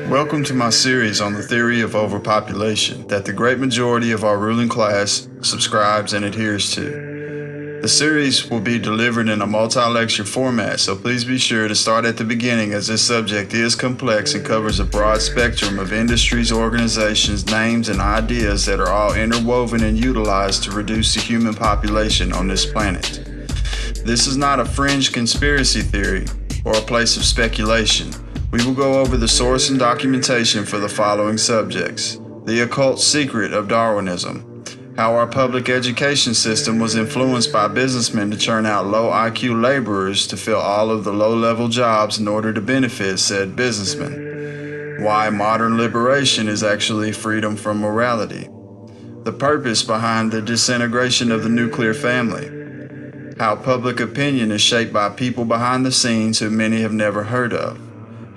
Welcome to my series on the theory of overpopulation that the great majority of our ruling class subscribes and adheres to. The series will be delivered in a multi-lecture format, so please be sure to start at the beginning, as this subject is complex and covers a broad spectrum of industries, organizations, names, and ideas that are all interwoven and utilized to reduce the human population on this planet. This is not a fringe conspiracy theory or a place of speculation. We will go over the source and documentation for the following subjects: the occult secret of Darwinism, how our public education system was influenced by businessmen to churn out low IQ laborers to fill all of the low-level jobs in order to benefit said businessmen, why modern liberation is actually freedom from morality, the purpose behind the disintegration of the nuclear family, how public opinion is shaped by people behind the scenes who many have never heard of,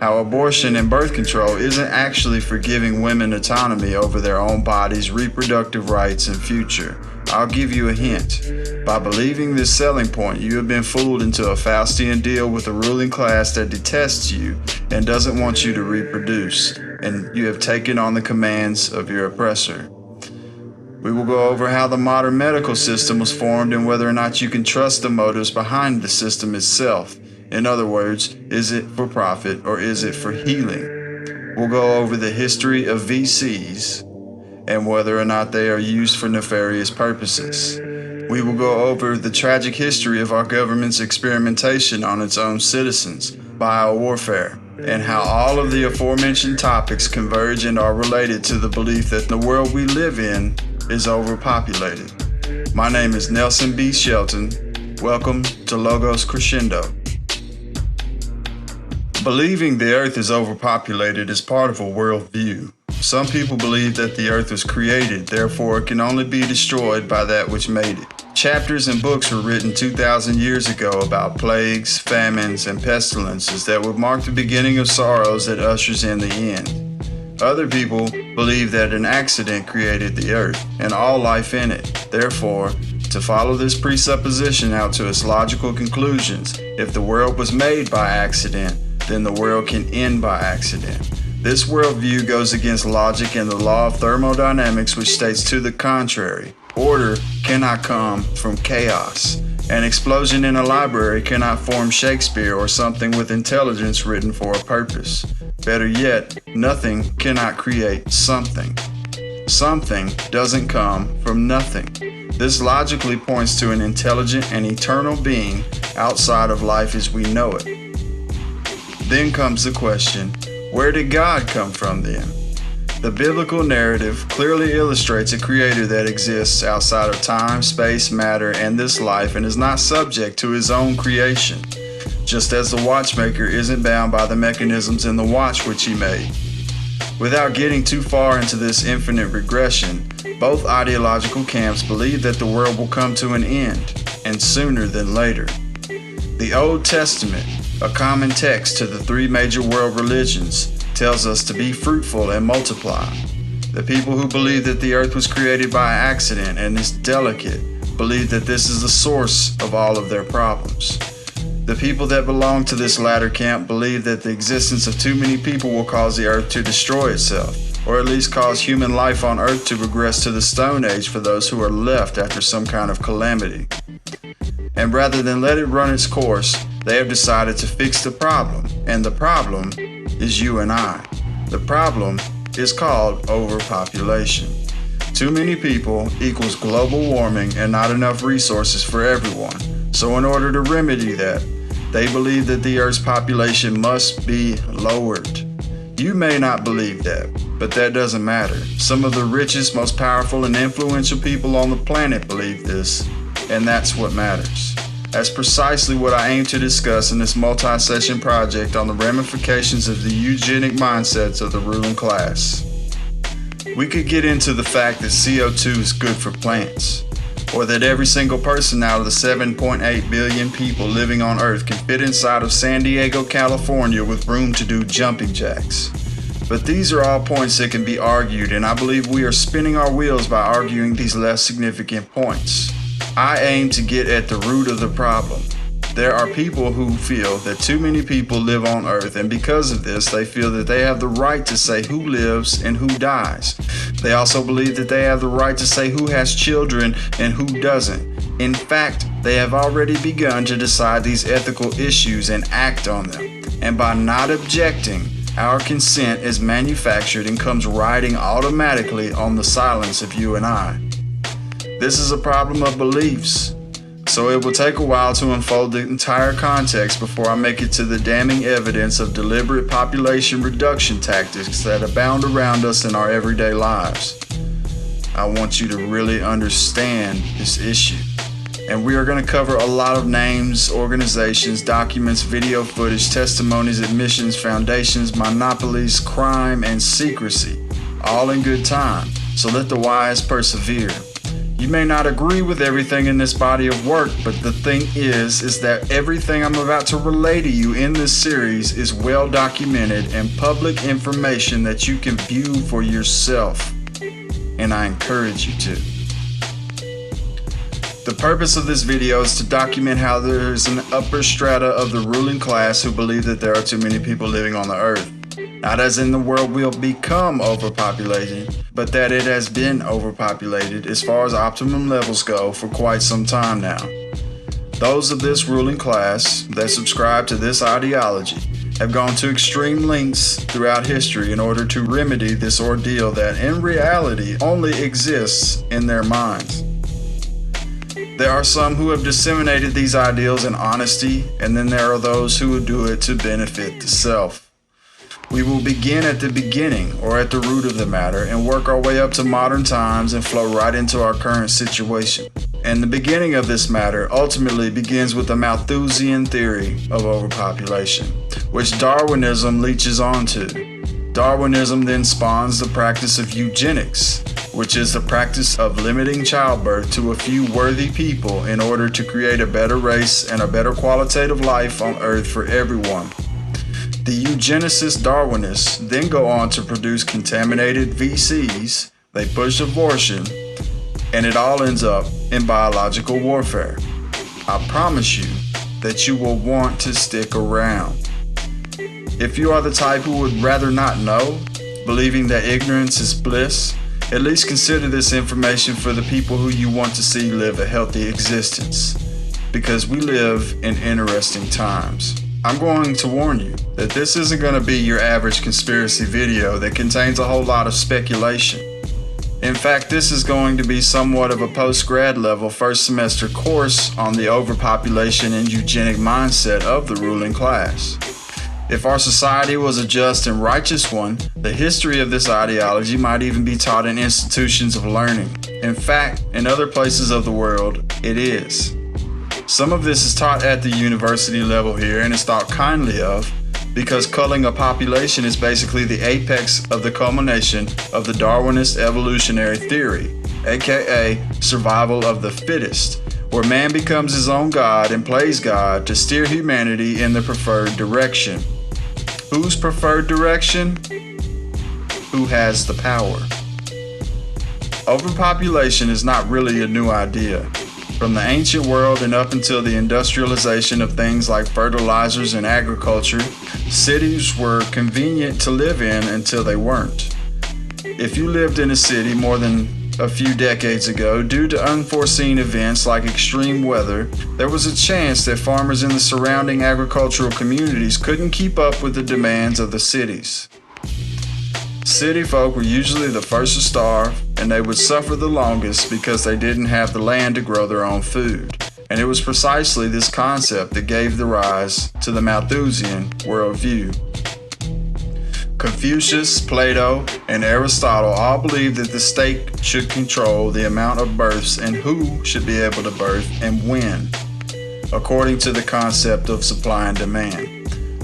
how abortion and birth control isn't actually for giving women autonomy over their own bodies, reproductive rights, and future. I'll give you a hint. By believing this selling point, you have been fooled into a Faustian deal with a ruling class that detests you and doesn't want you to reproduce, and you have taken on the commands of your oppressor. We will go over how the modern medical system was formed and whether or not you can trust the motives behind the system itself. In other words, is it for profit or is it for healing? We'll go over the history of VCs and whether or not they are used for nefarious purposes. We will go over the tragic history of our government's experimentation on its own citizens, biowarfare, and how all of the aforementioned topics converge and are related to the belief that the world we live in is overpopulated. My name is Nelson.B.Shelton. Welcome to Logos Crescendo. Believing the earth is overpopulated is part of a worldview. Some people believe that the earth was created, therefore it can only be destroyed by that which made it. Chapters and books were written 2,000 years ago about plagues, famines, and pestilences that would mark the beginning of sorrows that ushers in the end. Other people believe that an accident created the earth and all life in it. Therefore, to follow this presupposition out to its logical conclusions, if the world was made by accident, then the world can end by accident. This worldview goes against logic and the law of thermodynamics, which states to the contrary. Order cannot come from chaos. An explosion in a library cannot form Shakespeare or something with intelligence written for a purpose. Better yet, nothing cannot create something. Something doesn't come from nothing. This logically points to an intelligent and eternal being outside of life as we know it. Then comes the question, where did God come from then? The biblical narrative clearly illustrates a creator that exists outside of time, space, matter, and this life and is not subject to his own creation, just as the watchmaker isn't bound by the mechanisms in the watch which he made. Without getting too far into this infinite regression, both ideological camps believe that the world will come to an end, and sooner than later. The Old Testament, a common text to the three major world religions, tells us to be fruitful and multiply. The people who believe that the earth was created by accident and is delicate believe that this is the source of all of their problems. The people that belong to this latter camp believe that the existence of too many people will cause the earth to destroy itself, or at least cause human life on earth to regress to the Stone Age for those who are left after some kind of calamity. And rather than let it run its course, they have decided to fix the problem, and the problem is you and I. The problem is called overpopulation. Too many people equals global warming and not enough resources for everyone. So in order to remedy that, they believe that the Earth's population must be lowered. You may not believe that, but that doesn't matter. Some of the richest, most powerful, and influential people on the planet believe this, and that's what matters. That's precisely what I aim to discuss in this multi-session project on the ramifications of the eugenic mindsets of the ruling class. We could get into the fact that CO2 is good for plants, or that every single person out of the 7.8 billion people living on Earth can fit inside of San Diego, California with room to do jumping jacks. But these are all points that can be argued, and I believe we are spinning our wheels by arguing these less significant points. I aim to get at the root of the problem. There are people who feel that too many people live on Earth, and because of this, they feel that they have the right to say who lives and who dies. They also believe that they have the right to say who has children and who doesn't. In fact, they have already begun to decide these ethical issues and act on them. And by not objecting, our consent is manufactured and comes riding automatically on the silence of you and I. This is a problem of beliefs. So it will take a while to unfold the entire context before I make it to the damning evidence of deliberate population reduction tactics that abound around us in our everyday lives. I want you to really understand this issue. And we are going to cover a lot of names, organizations, documents, video footage, testimonies, admissions, foundations, monopolies, crime, and secrecy, all in good time. So let the wise persevere. You may not agree with everything in this body of work, but the thing is that everything I'm about to relay to you in this series is well documented and public information that you can view for yourself, and I encourage you to. The purpose of this video is to document how there is an upper strata of the ruling class who believe that there are too many people living on the earth. Not as in the world will become overpopulated, but that it has been overpopulated as far as optimum levels go for quite some time now. Those of this ruling class that subscribe to this ideology have gone to extreme lengths throughout history in order to remedy this ordeal that in reality only exists in their minds. There are some who have disseminated these ideals in honesty, and then there are those who will do it to benefit the self. We will begin at the beginning, or at the root of the matter, and work our way up to modern times and flow right into our current situation. And the beginning of this matter ultimately begins with the Malthusian theory of overpopulation, which Darwinism leeches onto. Darwinism then spawns the practice of eugenics, which is the practice of limiting childbirth to a few worthy people in order to create a better race and a better qualitative life on Earth for everyone. The eugenicist Darwinists then go on to produce contaminated VCs, they push abortion, and it all ends up in biological warfare. I promise you that you will want to stick around. If you are the type who would rather not know, believing that ignorance is bliss, at least consider this information for the people who you want to see live a healthy existence, because we live in interesting times. I'm going to warn you that this isn't going to be your average conspiracy video that contains a whole lot of speculation. In fact, this is going to be somewhat of a post-grad level first semester course on the overpopulation and eugenic mindset of the ruling class. If our society was a just and righteous one, the history of this ideology might even be taught in institutions of learning. In fact, in other places of the world, it is. Some of this is taught at the university level here and is thought kindly of because culling a population is basically the apex of the culmination of the Darwinist evolutionary theory, aka survival of the fittest, where man becomes his own god and plays God to steer humanity in the preferred direction. Whose preferred direction? Who has the power? Overpopulation is not really a new idea. From the ancient world and up until the industrialization of things like fertilizers and agriculture, cities were convenient to live in until they weren't. If you lived in a city more than a few decades ago, due to unforeseen events like extreme weather, there was a chance that farmers in the surrounding agricultural communities couldn't keep up with the demands of the cities. City folk were usually the first to starve, and they would suffer the longest because they didn't have the land to grow their own food. And it was precisely this concept that gave the rise to the Malthusian worldview. Confucius, Plato, and Aristotle all believed that the state should control the amount of births and who should be able to birth and when, according to the concept of supply and demand.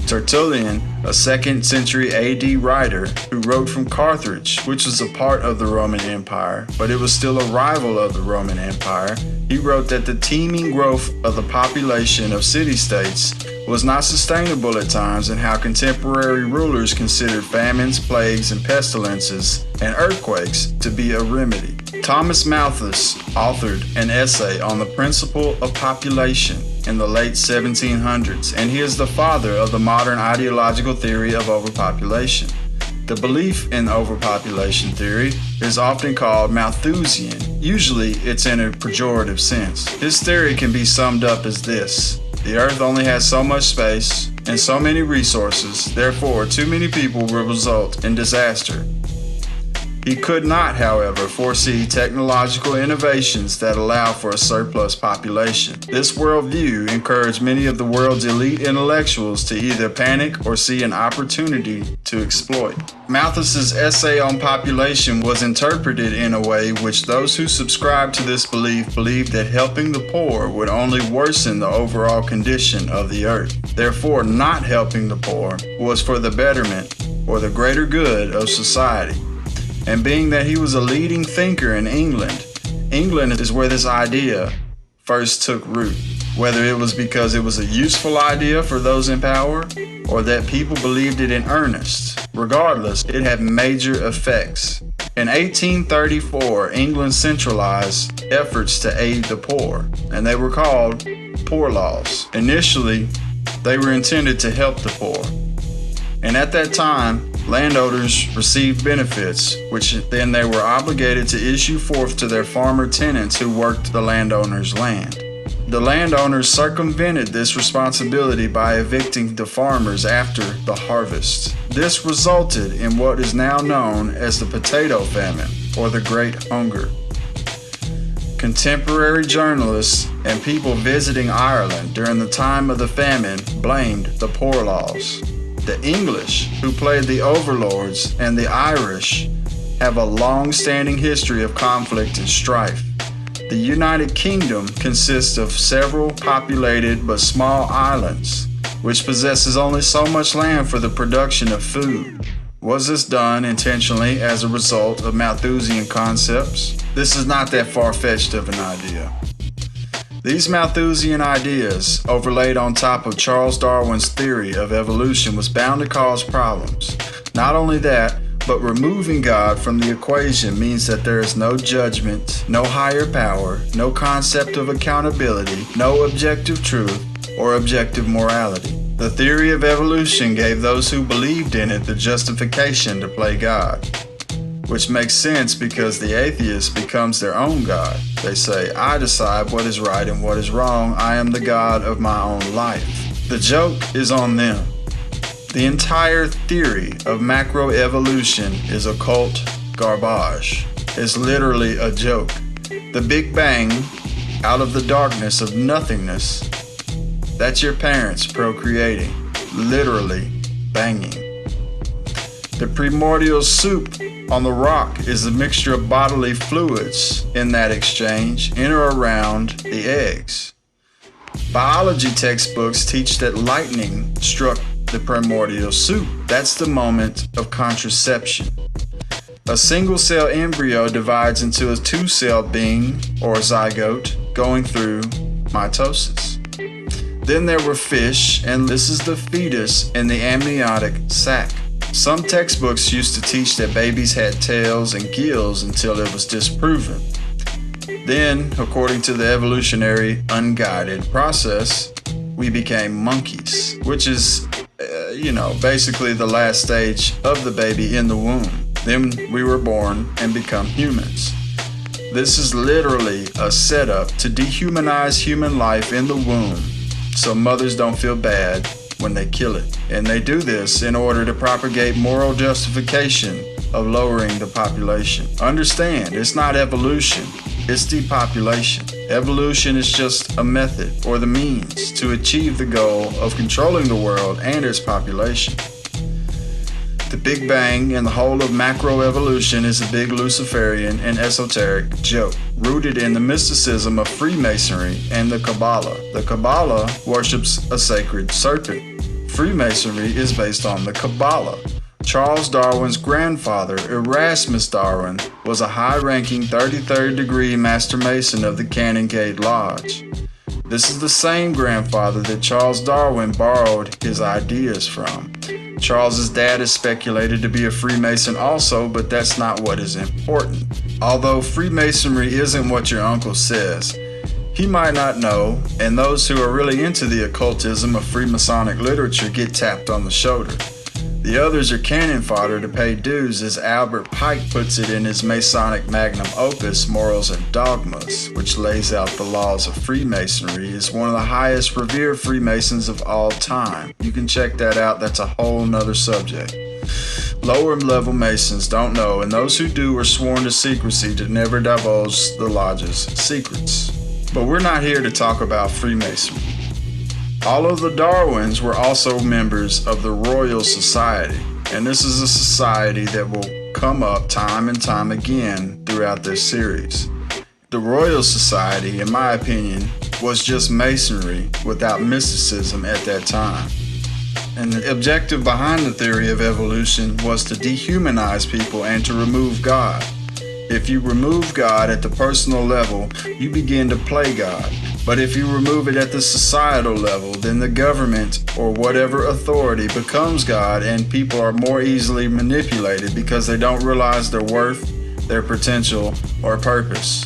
Tertullian, a 2nd century AD writer who wrote from Carthage, which was a part of the Roman Empire, but it was still a rival of the Roman Empire, he wrote that the teeming growth of the population of city-states was not sustainable at times, and how contemporary rulers considered famines, plagues, and pestilences, and earthquakes to be a remedy. Thomas Malthus authored an essay on the principle of population in the late 1700s, and he is the father of the modern ideological theory of overpopulation. The belief in overpopulation theory is often called Malthusian. Usually, it's in a pejorative sense. His theory can be summed up as this: the Earth only has so much space and so many resources, therefore too many people will result in disaster. He could not, however, foresee technological innovations that allow for a surplus population. This worldview encouraged many of the world's elite intellectuals to either panic or see an opportunity to exploit. Malthus's essay on population was interpreted in a way which those who subscribed to this belief believed that helping the poor would only worsen the overall condition of the earth. Therefore, not helping the poor was for the betterment or the greater good of society. And being that he was a leading thinker in England is where this idea first took root. Whether it was because it was a useful idea for those in power or that people believed it in earnest, regardless, it had major effects. In 1834, England centralized efforts to aid the poor, and they were called Poor Laws. Initially, they were intended to help the poor. And at that time, landowners received benefits, which then they were obligated to issue forth to their farmer tenants who worked the landowner's land. The landowners circumvented this responsibility by evicting the farmers after the harvest. This resulted in what is now known as the potato famine, or the Great Hunger. Contemporary journalists and people visiting Ireland during the time of the famine blamed the Poor Laws. The English, who played the overlords, and the Irish have a long-standing history of conflict and strife. The United Kingdom consists of several populated but small islands, which possesses only so much land for the production of food. Was this done intentionally as a result of Malthusian concepts? This is not that far-fetched of an idea. These Malthusian ideas, overlaid on top of Charles Darwin's theory of evolution, was bound to cause problems. Not only that, but removing God from the equation means that there is no judgment, no higher power, no concept of accountability, no objective truth, or objective morality. The theory of evolution gave those who believed in it the justification to play God, which makes sense because the atheist becomes their own God. They say, I decide what is right and what is wrong. I am the God of my own life. The joke is on them. The entire theory of macroevolution is occult garbage. It's literally a joke. The Big Bang, out of the darkness of nothingness, that's your parents procreating, literally banging. The primordial soup on the rock is a mixture of bodily fluids in that exchange in or around the eggs. Biology textbooks teach that lightning struck the primordial soup. That's the moment of contraception. A single-cell embryo divides into a two-cell being, or zygote, going through mitosis. Then there were fish, and this is the fetus in the amniotic sac. Some textbooks used to teach that babies had tails and gills until it was disproven. Then, according to the evolutionary unguided process, we became monkeys, which is, basically the last stage of the baby in the womb. Then we were born and become humans. This is literally a setup to dehumanize human life in the womb so mothers don't feel bad when they kill it. And they do this in order to propagate moral justification of lowering the population. Understand, it's not evolution, it's depopulation. Evolution is just a method or the means to achieve the goal of controlling the world and its population. The Big Bang and the whole of macroevolution is a big Luciferian and esoteric joke, rooted in the mysticism of Freemasonry and the Kabbalah. The Kabbalah worships a sacred serpent. Freemasonry is based on the Kabbalah. Charles Darwin's grandfather, Erasmus Darwin, was a high-ranking 33rd degree Master Mason of the Canongate Lodge. This is the same grandfather that Charles Darwin borrowed his ideas from. Charles's dad is speculated to be a Freemason also, but that's not what is important. Although Freemasonry isn't what your uncle says, he might not know, and those who are really into the occultism of Freemasonic literature get tapped on the shoulder. The others are cannon fodder to pay dues, as Albert Pike puts it in his Masonic magnum opus, Morals and Dogmas, which lays out the laws of Freemasonry, is one of the highest revered Freemasons of all time. You can check that out, that's a whole nother subject. Lower level Masons don't know, and those who do are sworn to secrecy to never divulge the lodge's secrets. But we're not here to talk about Freemasonry. All of the Darwins were also members of the Royal Society, and this is a society that will come up time and time again throughout this series. The Royal Society, in my opinion, was just Masonry without mysticism at that time. And the objective behind the theory of evolution was to dehumanize people and to remove God. If you remove God at the personal level, you begin to play God. But if you remove it at the societal level, then the government or whatever authority becomes God, and people are more easily manipulated because they don't realize their worth, their potential, or purpose.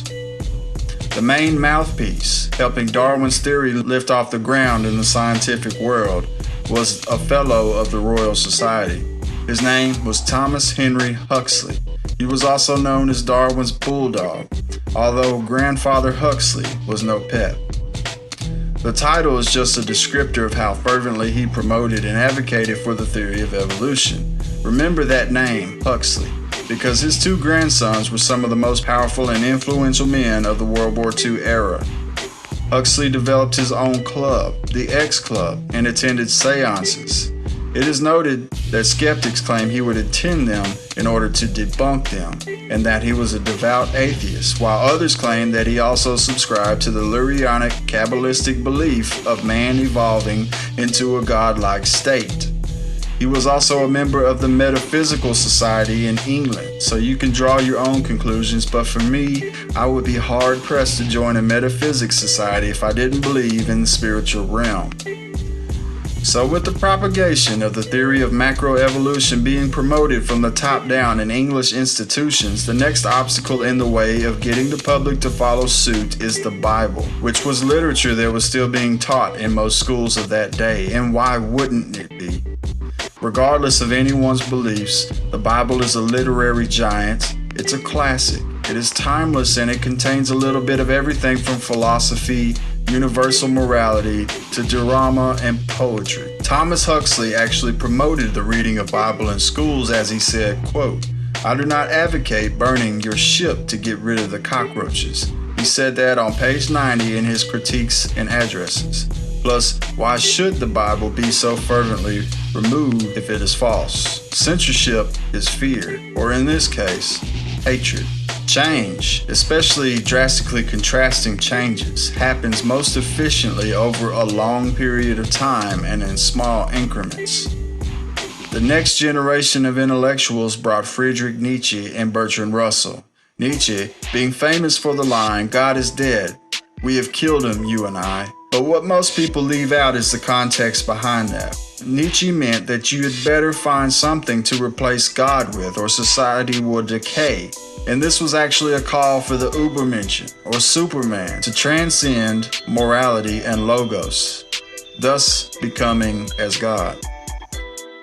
The main mouthpiece helping Darwin's theory lift off the ground in the scientific world was a fellow of the Royal Society. His name was Thomas Henry Huxley. He was also known as Darwin's bulldog, although Grandfather Huxley was no pet. The title is just a descriptor of how fervently he promoted and advocated for the theory of evolution. Remember that name, Huxley, because his two grandsons were some of the most powerful and influential men of the World War II era. Huxley developed his own club, the X Club, and attended seances. It is noted that skeptics claim he would attend them in order to debunk them, and that he was a devout atheist, while others claim that he also subscribed to the Lurianic Kabbalistic belief of man evolving into a godlike state. He was also a member of the Metaphysical Society in England, so you can draw your own conclusions, but for me, I would be hard-pressed to join a metaphysics society if I didn't believe in the spiritual realm. So with the propagation of the theory of macroevolution being promoted from the top down in English institutions, the next obstacle in the way of getting the public to follow suit is the Bible, which was literature that was still being taught in most schools of that day, and why wouldn't it be? Regardless of anyone's beliefs, the Bible is a literary giant. It's a classic. It is timeless, and it contains a little bit of everything from philosophy, universal morality, to drama and poetry. Thomas Huxley actually promoted the reading of Bible in schools, as he said, quote, "I do not advocate burning your ship to get rid of the cockroaches." He said that on page 90 in his Critiques and Addresses. Plus, why should the Bible be so fervently removed if it is false? Censorship is fear, or in this case, hatred. Change, especially drastically contrasting changes, happens most efficiently over a long period of time and in small increments. The next generation of intellectuals brought Friedrich Nietzsche and Bertrand Russell. Nietzsche being famous for the line, "God is dead. We have killed him, you and I." But what most people leave out is the context behind that. Nietzsche meant that you had better find something to replace God with, or society will decay. And this was actually a call for the Übermenschen, or Superman, to transcend morality and logos, thus becoming as God.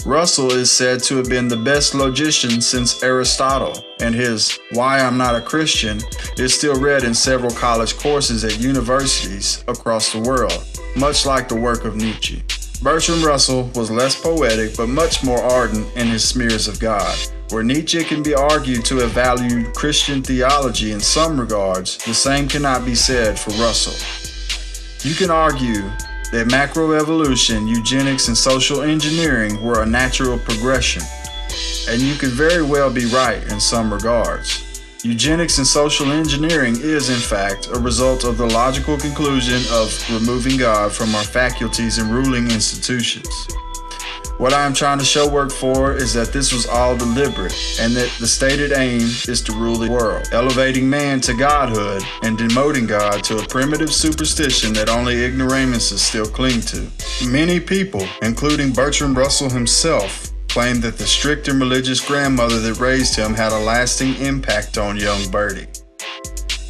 Russell is said to have been the best logician since Aristotle, and his "Why I'm Not a Christian" is still read in several college courses at universities across the world, much like the work of Nietzsche. Bertrand Russell was less poetic but much more ardent in his smears of God. Where Nietzsche can be argued to have valued Christian theology in some regards, the same cannot be said for Russell. You can argue that macroevolution, eugenics, and social engineering were a natural progression, and you could very well be right in some regards. Eugenics and social engineering is, in fact, a result of the logical conclusion of removing God from our faculties and ruling institutions. What I am trying to show work for is that this was all deliberate, and that the stated aim is to rule the world, elevating man to godhood and demoting God to a primitive superstition that only ignoramuses still cling to. Many people, including Bertrand Russell himself, claimed that the strict and religious grandmother that raised him had a lasting impact on young Bertie.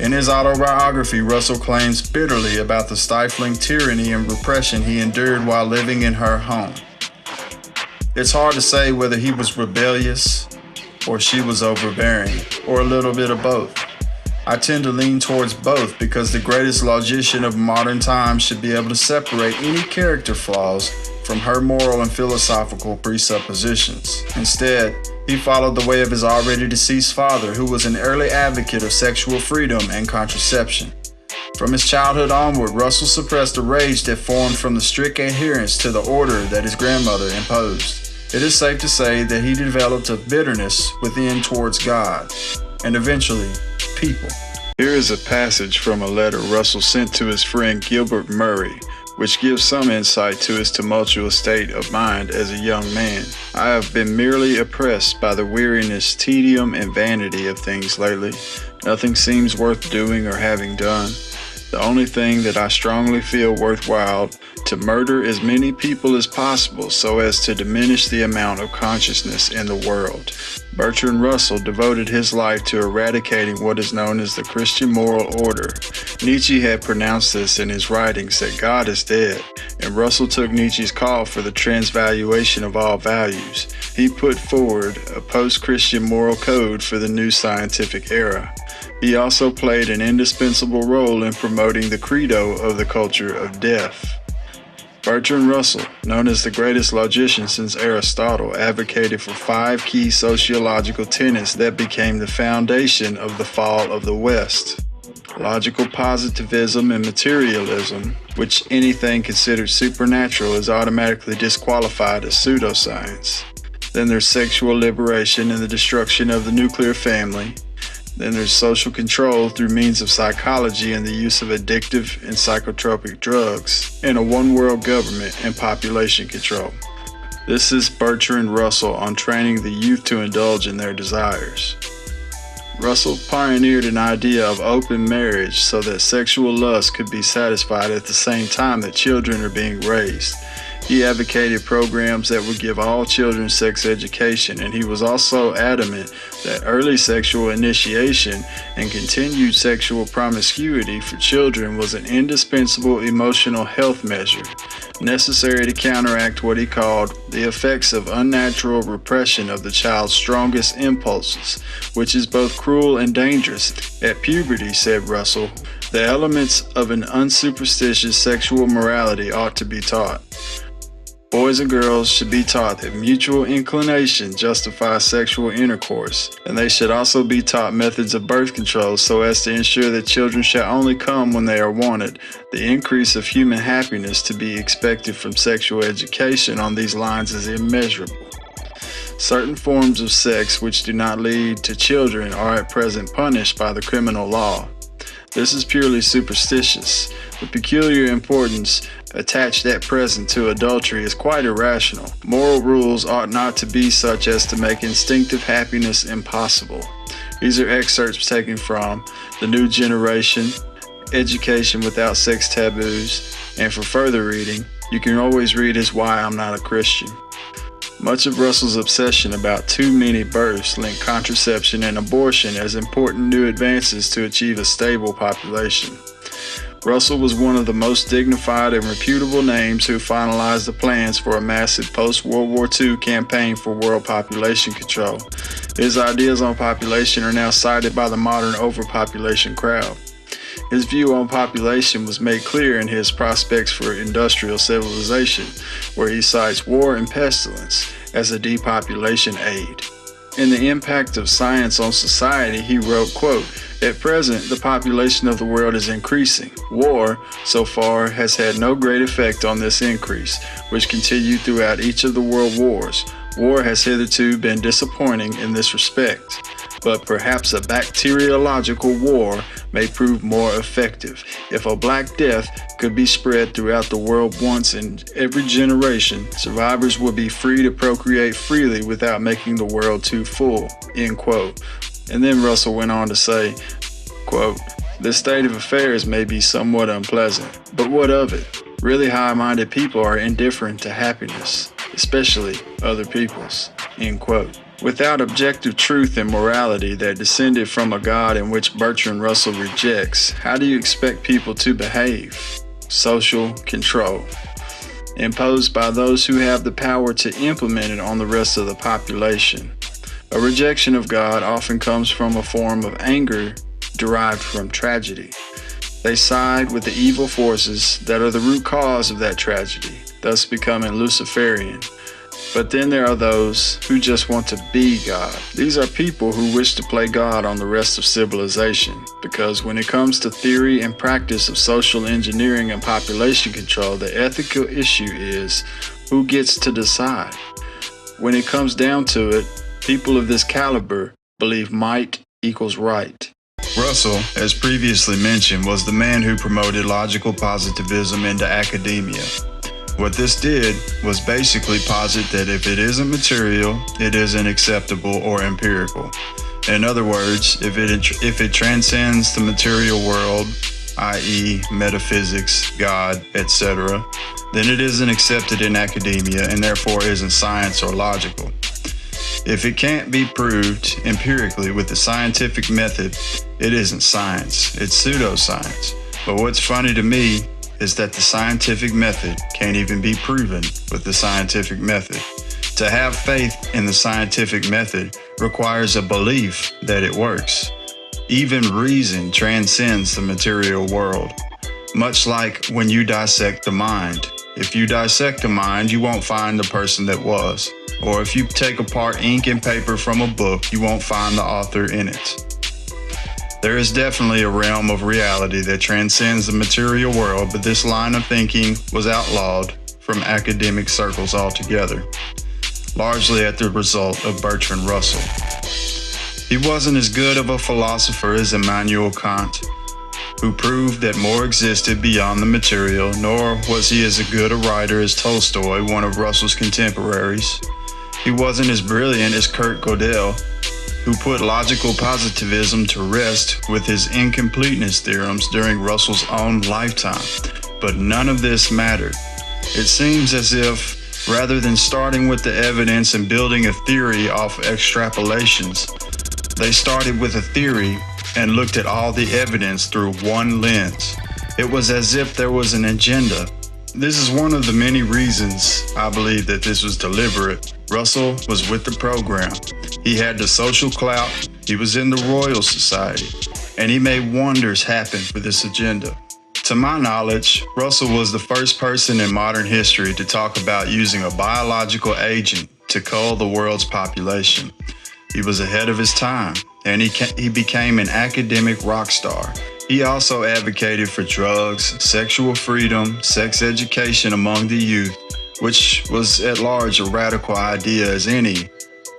In his autobiography, Russell claims bitterly about the stifling tyranny and repression he endured while living in her home. It's hard to say whether he was rebellious or she was overbearing, or a little bit of both. I tend to lean towards both because the greatest logician of modern times should be able to separate any character flaws from her moral and philosophical presuppositions. Instead, he followed the way of his already deceased father, who was an early advocate of sexual freedom and contraception. From his childhood onward, Russell suppressed a rage that formed from the strict adherence to the order that his grandmother imposed. It is safe to say that he developed a bitterness within towards God, and eventually, people. Here is a passage from a letter Russell sent to his friend Gilbert Murray, which gives some insight to his tumultuous state of mind as a young man. I have been merely oppressed by the weariness, tedium, and vanity of things lately. Nothing seems worth doing or having done. The only thing that I strongly feel worthwhile to murder as many people as possible so as to diminish the amount of consciousness in the world. Bertrand Russell devoted his life to eradicating what is known as the Christian moral order. Nietzsche had pronounced this in his writings that God is dead, and Russell took Nietzsche's call for the transvaluation of all values. He put forward a post-Christian moral code for the new scientific era. He also played an indispensable role in promoting the credo of the culture of death. Bertrand Russell, known as the greatest logician since Aristotle, advocated for 5 key sociological tenets that became the foundation of the fall of the West. Logical positivism and materialism, which anything considered supernatural is automatically disqualified as pseudoscience. Then there's sexual liberation and the destruction of the nuclear family. Then there's social control through means of psychology and the use of addictive and psychotropic drugs, and a one-world government and population control. This is Bertrand Russell on training the youth to indulge in their desires. Russell pioneered an idea of open marriage so that sexual lust could be satisfied at the same time that children are being raised. He advocated programs that would give all children sex education, and he was also adamant that early sexual initiation and continued sexual promiscuity for children was an indispensable emotional health measure, necessary to counteract what he called the effects of unnatural repression of the child's strongest impulses, which is both cruel and dangerous. At puberty, said Russell, the elements of an unsuperstitious sexual morality ought to be taught. Boys and girls should be taught that mutual inclination justifies sexual intercourse, and they should also be taught methods of birth control so as to ensure that children shall only come when they are wanted. The increase of human happiness to be expected from sexual education on these lines is immeasurable. Certain forms of sex which do not lead to children are at present punished by the criminal law. This is purely superstitious. The peculiar importance attached at present to adultery is quite irrational. Moral rules ought not to be such as to make instinctive happiness impossible. These are excerpts taken from The New Generation, Education Without Sex Taboos, and for further reading, you can always read his Why I'm Not a Christian. Much of Russell's obsession about too many births linked contraception and abortion as important new advances to achieve a stable population. Russell was one of the most dignified and reputable names who finalized the plans for a massive post-World War II campaign for world population control. His ideas on population are now cited by the modern overpopulation crowd. His view on population was made clear in his Prospects for Industrial Civilization, where he cites war and pestilence as a depopulation aid. In The Impact of Science on Society, he wrote, quote, "At present, the population of the world is increasing. War, so far, has had no great effect on this increase, which continued throughout each of the world wars. War has hitherto been disappointing in this respect, but perhaps a bacteriological war may prove more effective. If a Black Death could be spread throughout the world once in every generation, survivors would be free to procreate freely without making the world too full," end quote. And then Russell went on to say, quote, "This state of affairs may be somewhat unpleasant, but what of it? Really high-minded people are indifferent to happiness, especially other people's." End quote. Without objective truth and morality that descended from a God in which Bertrand Russell rejects, how do you expect people to behave? Social control, imposed by those who have the power to implement it on the rest of the population. A rejection of God often comes from a form of anger derived from tragedy. They side with the evil forces that are the root cause of that tragedy, thus becoming Luciferian. But then there are those who just want to be God. These are people who wish to play God on the rest of civilization, because when it comes to theory and practice of social engineering and population control, the ethical issue is who gets to decide. When it comes down to it, people of this caliber believe might equals right. Russell, as previously mentioned, was the man who promoted logical positivism into academia. What this did was basically posit that if it isn't material, it isn't acceptable or empirical. In other words, if it transcends the material world, i.e. metaphysics, God, etc., then it isn't accepted in academia and therefore isn't science or logical. If it can't be proved empirically with the scientific method, it isn't science, it's pseudoscience. But what's funny to me is that the scientific method can't even be proven with the scientific method. To have faith in the scientific method requires a belief that it works. Even reason transcends the material world. Much like when you dissect the mind. If you dissect the mind, you won't find the person that was. Or if you take apart ink and paper from a book, you won't find the author in it. There is definitely a realm of reality that transcends the material world, but this line of thinking was outlawed from academic circles altogether, largely at the result of Bertrand Russell. He wasn't as good of a philosopher as Immanuel Kant, who proved that more existed beyond the material, nor was he as good a writer as Tolstoy, one of Russell's contemporaries. He wasn't as brilliant as Kurt Gödel, who put logical positivism to rest with his incompleteness theorems during Russell's own lifetime. But none of this mattered. It seems as if, rather than starting with the evidence and building a theory off extrapolations, they started with a theory and looked at all the evidence through one lens. It was as if there was an agenda. This is one of the many reasons I believe that this was deliberate. Russell was with the program. He had the social clout, he was in the Royal Society, and he made wonders happen for this agenda. To my knowledge, Russell was the first person in modern history to talk about using a biological agent to cull the world's population. He was ahead of his time, and he became an academic rock star. He also advocated for drugs, sexual freedom, sex education among the youth, which was at large a radical idea as any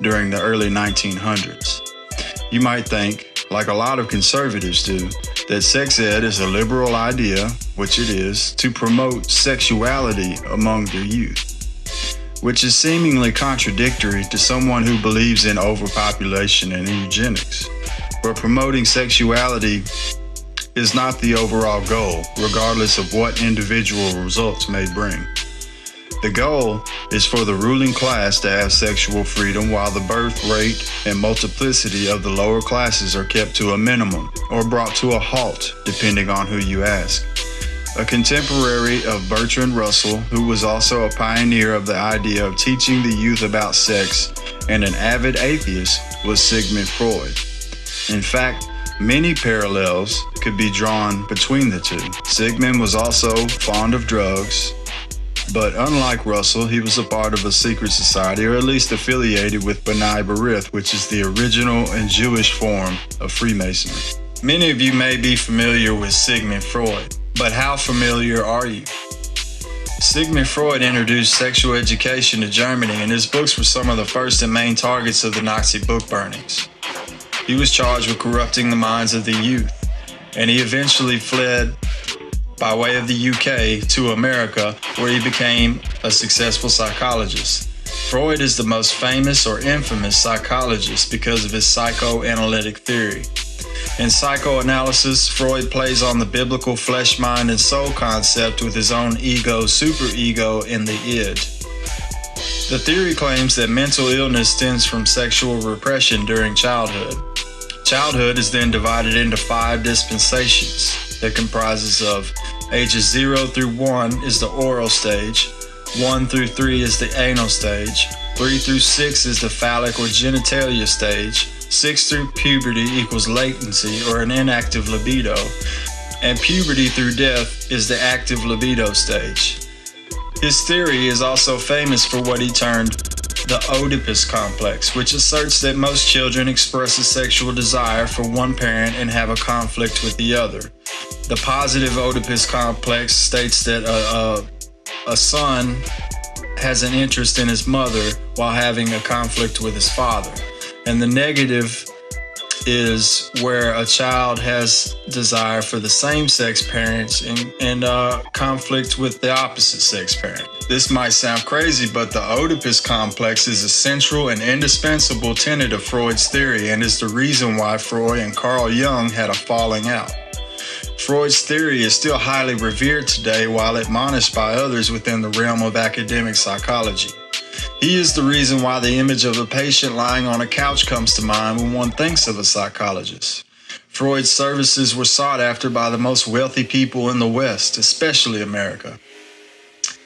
during the early 1900s. You might think, like a lot of conservatives do, that sex ed is a liberal idea, which it is, to promote sexuality among the youth, which is seemingly contradictory to someone who believes in overpopulation and eugenics. But promoting sexuality is not the overall goal, regardless of what individual results may bring. The goal is for the ruling class to have sexual freedom while the birth rate and multiplicity of the lower classes are kept to a minimum or brought to a halt, depending on who you ask. A contemporary of Bertrand Russell, who was also a pioneer of the idea of teaching the youth about sex and an avid atheist, was Sigmund Freud. In fact, many parallels could be drawn between the two. Sigmund was also fond of drugs, but unlike Russell, he was a part of a secret society, or at least affiliated with B'nai B'rith, which is the original and Jewish form of Freemasonry. Many of you may be familiar with Sigmund Freud, but how familiar are you? Sigmund Freud introduced sexual education to Germany, and his books were some of the first and main targets of the Nazi book burnings. He was charged with corrupting the minds of the youth, and he eventually fled by way of the UK to America, where he became a successful psychologist. Freud is the most famous or infamous psychologist because of his psychoanalytic theory. In psychoanalysis, Freud plays on the biblical flesh, mind, and soul concept with his own ego, superego, and the id. The theory claims that mental illness stems from sexual repression during childhood. Childhood is then divided into 5 dispensations that comprises of ages 0 through 1 is the oral stage, 1 through 3 is the anal stage, 3 through 6 is the phallic or genitalia stage, 6 through puberty equals latency or an inactive libido, and puberty through death is the active libido stage. His theory is also famous for what he termed the Oedipus complex, which asserts that most children express a sexual desire for one parent and have a conflict with the other. The positive Oedipus complex states that a son has an interest in his mother while having a conflict with his father. And the negative is where a child has desire for the same-sex parents and conflict with the opposite-sex parent. This might sound crazy, but the Oedipus complex is a central and indispensable tenet of Freud's theory and is the reason why Freud and Carl Jung had a falling out. Freud's theory is still highly revered today while admonished by others within the realm of academic psychology. He is the reason why the image of a patient lying on a couch comes to mind when one thinks of a psychologist. Freud's services were sought after by the most wealthy people in the West, especially America.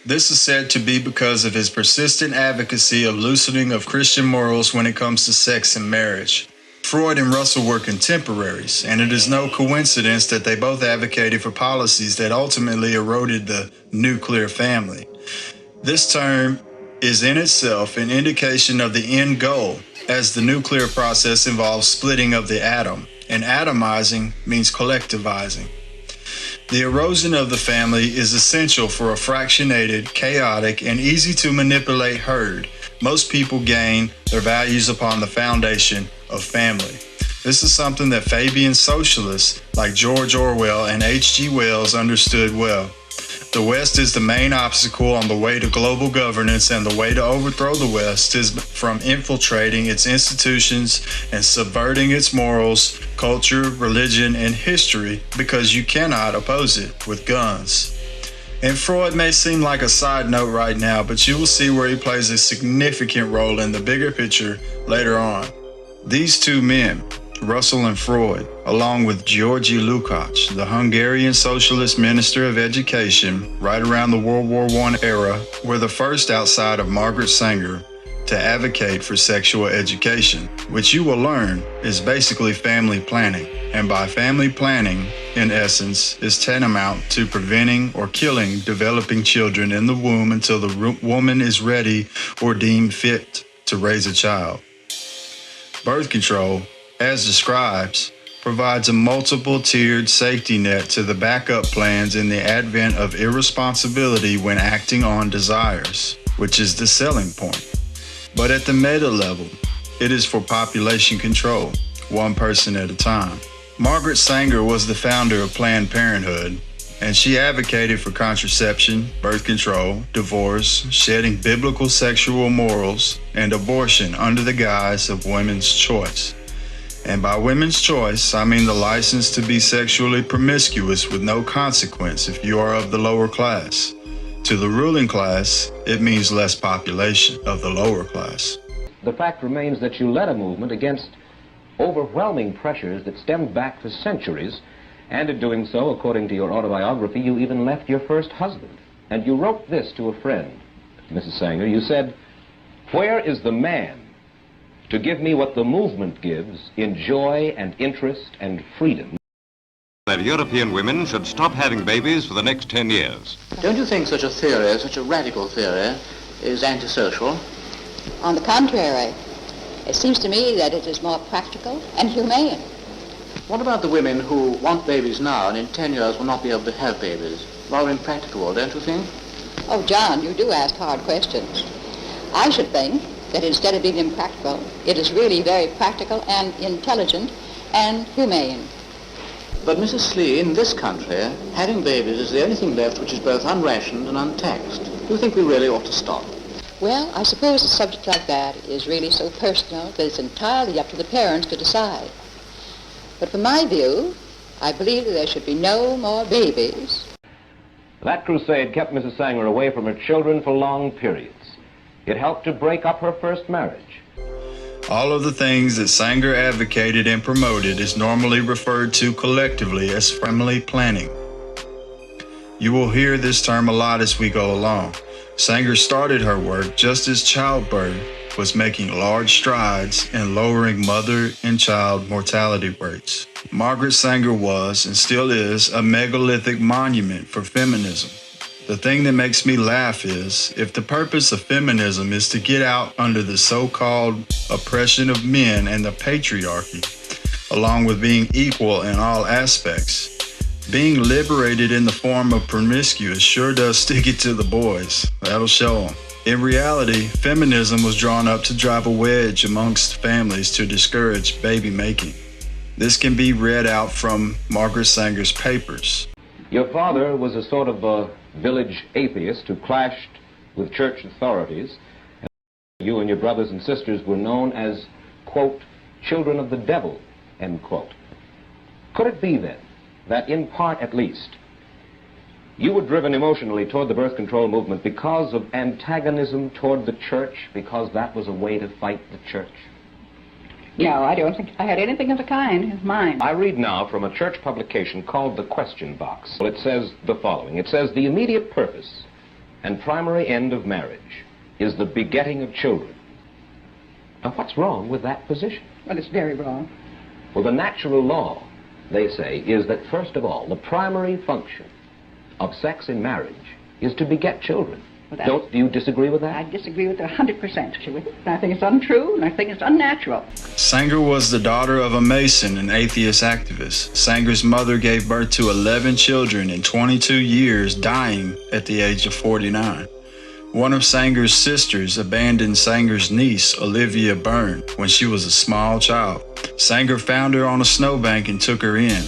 This is said to be because of his persistent advocacy of loosening of Christian morals when it comes to sex and marriage. Freud and Russell were contemporaries, and it is no coincidence that they both advocated for policies that ultimately eroded the nuclear family. This term is in itself an indication of the end goal, as the nuclear process involves splitting of the atom, and atomizing means collectivizing. The erosion of the family is essential for a fractionated, chaotic, and easy to manipulate herd. Most people gain their values upon the foundation of family. This is something that Fabian socialists like George Orwell and H.G. Wells understood well. The West is the main obstacle on the way to global governance, and the way to overthrow the West is from infiltrating its institutions and subverting its morals, culture, religion, and history, because you cannot oppose it with guns. And Freud may seem like a side note right now, but you will see where he plays a significant role in the bigger picture later on. These two men, Russell and Freud, along with Georgy Lukács, the Hungarian socialist minister of education right around the World War I era, were the first outside of Margaret Sanger to advocate for sexual education, which you will learn is basically family planning. And by family planning, in essence, is tantamount to preventing or killing developing children in the womb until the woman is ready or deemed fit to raise a child. Birth control, as described, provides a multiple-tiered safety net to the backup plans in the advent of irresponsibility when acting on desires, which is the selling point. But at the meta level, it is for population control, one person at a time. Margaret Sanger was the founder of Planned Parenthood, and she advocated for contraception, birth control, divorce, shedding biblical sexual morals, and abortion under the guise of women's choice. And by women's choice, I mean the license to be sexually promiscuous with no consequence if you are of the lower class. To the ruling class, it means less population of the lower class. The fact remains that you led a movement against overwhelming pressures that stemmed back for centuries, and in doing so, according to your autobiography, you even left your first husband. And you wrote this to a friend, Mrs. Sanger. You said, "Where is the man to give me what the movement gives in joy and interest and freedom?" That European women should stop having babies for the next 10 years. Don't you think such a theory, such a radical theory, is antisocial? On the contrary, it seems to me that it is more practical and humane. What about the women who want babies now and in 10 years will not be able to have babies? Rather impractical, don't you think? Oh, John, you do ask hard questions. I should think that instead of being impractical, it is really very practical and intelligent and humane. But Mrs. Slee, in this country, having babies is the only thing left which is both unrationed and untaxed. Do you think we really ought to stop? Well, I suppose a subject like that is really so personal that it's entirely up to the parents to decide. But from my view, I believe that there should be no more babies. That crusade kept Mrs. Sanger away from her children for long periods. It helped to break up her first marriage. All of the things that Sanger advocated and promoted is normally referred to collectively as family planning. You will hear this term a lot as we go along. Sanger started her work just as childbirth was making large strides in lowering mother and child mortality rates. Margaret Sanger was, and still is, a megalithic monument for feminism. The thing that makes me laugh is, if the purpose of feminism is to get out under the so-called oppression of men and the patriarchy, along with being equal in all aspects, being liberated in the form of promiscuous sure does stick it to the boys. That'll show them. In reality, feminism was drawn up to drive a wedge amongst families to discourage baby making. This can be read out from Margaret Sanger's papers. Your father was a sort of a village atheist who clashed with church authorities. And you and your brothers and sisters were known as, quote, children of the devil, end quote. Could it be then that in part at least you were driven emotionally toward the birth control movement because of antagonism toward the church, because that was a way to fight the church? No, I don't think I had anything of the kind in mind. I read now from a church publication called The Question Box. Well, it says the following. It says, the immediate purpose and primary end of marriage is the begetting of children. Now, what's wrong with that position? Well, it's very wrong. Well, the natural law, they say, is that, first of all, the primary function of sex in marriage is to beget children. Well, Do you disagree with that? I disagree with it 100%. I think it's untrue, and I think it's unnatural. Sanger was the daughter of a Mason and atheist activist. Sanger's mother gave birth to 11 children in 22 years, dying at the age of 49. One of Sanger's sisters abandoned Sanger's niece, Olivia Byrne, when she was a small child. Sanger found her on a snowbank and took her in.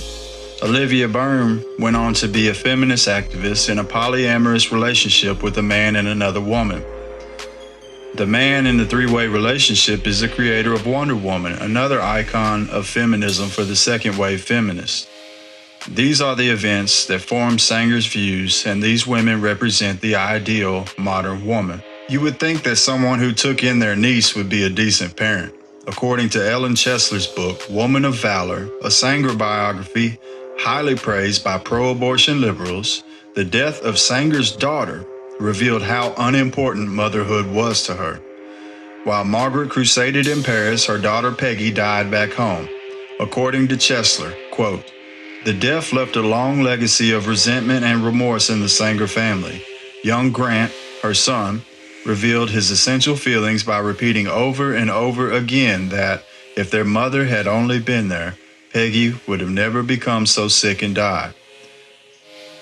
Olivia Byrne went on to be a feminist activist in a polyamorous relationship with a man and another woman. The man in the three-way relationship is the creator of Wonder Woman, another icon of feminism for the second-wave feminists. These are the events that formed Sanger's views, and these women represent the ideal modern woman. You would think that someone who took in their niece would be a decent parent. According to Ellen Chesler's book, Woman of Valor, a Sanger biography highly praised by pro-abortion liberals, the death of Sanger's daughter revealed how unimportant motherhood was to her. While Margaret crusaded in Paris, her daughter Peggy died back home. According to Chesler, quote, the death left a long legacy of resentment and remorse in the Sanger family. Young Grant, her son, revealed his essential feelings by repeating over and over again that if their mother had only been there, Peggy would have never become so sick and died.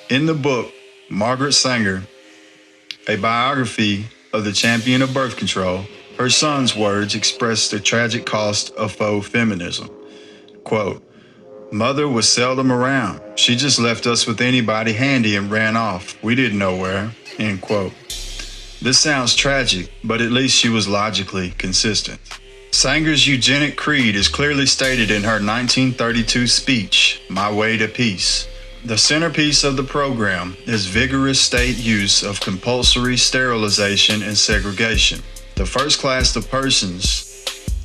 In the book, Margaret Sanger, a biography of the champion of birth control, her son's words express the tragic cost of faux feminism. Quote, Mother was seldom around. She just left us with anybody handy and ran off. We didn't know where, end quote. This sounds tragic, but at least she was logically consistent. Sanger's eugenic creed is clearly stated in her 1932 speech, My Way to Peace. The centerpiece of the program is vigorous state use of compulsory sterilization and segregation. The first class of persons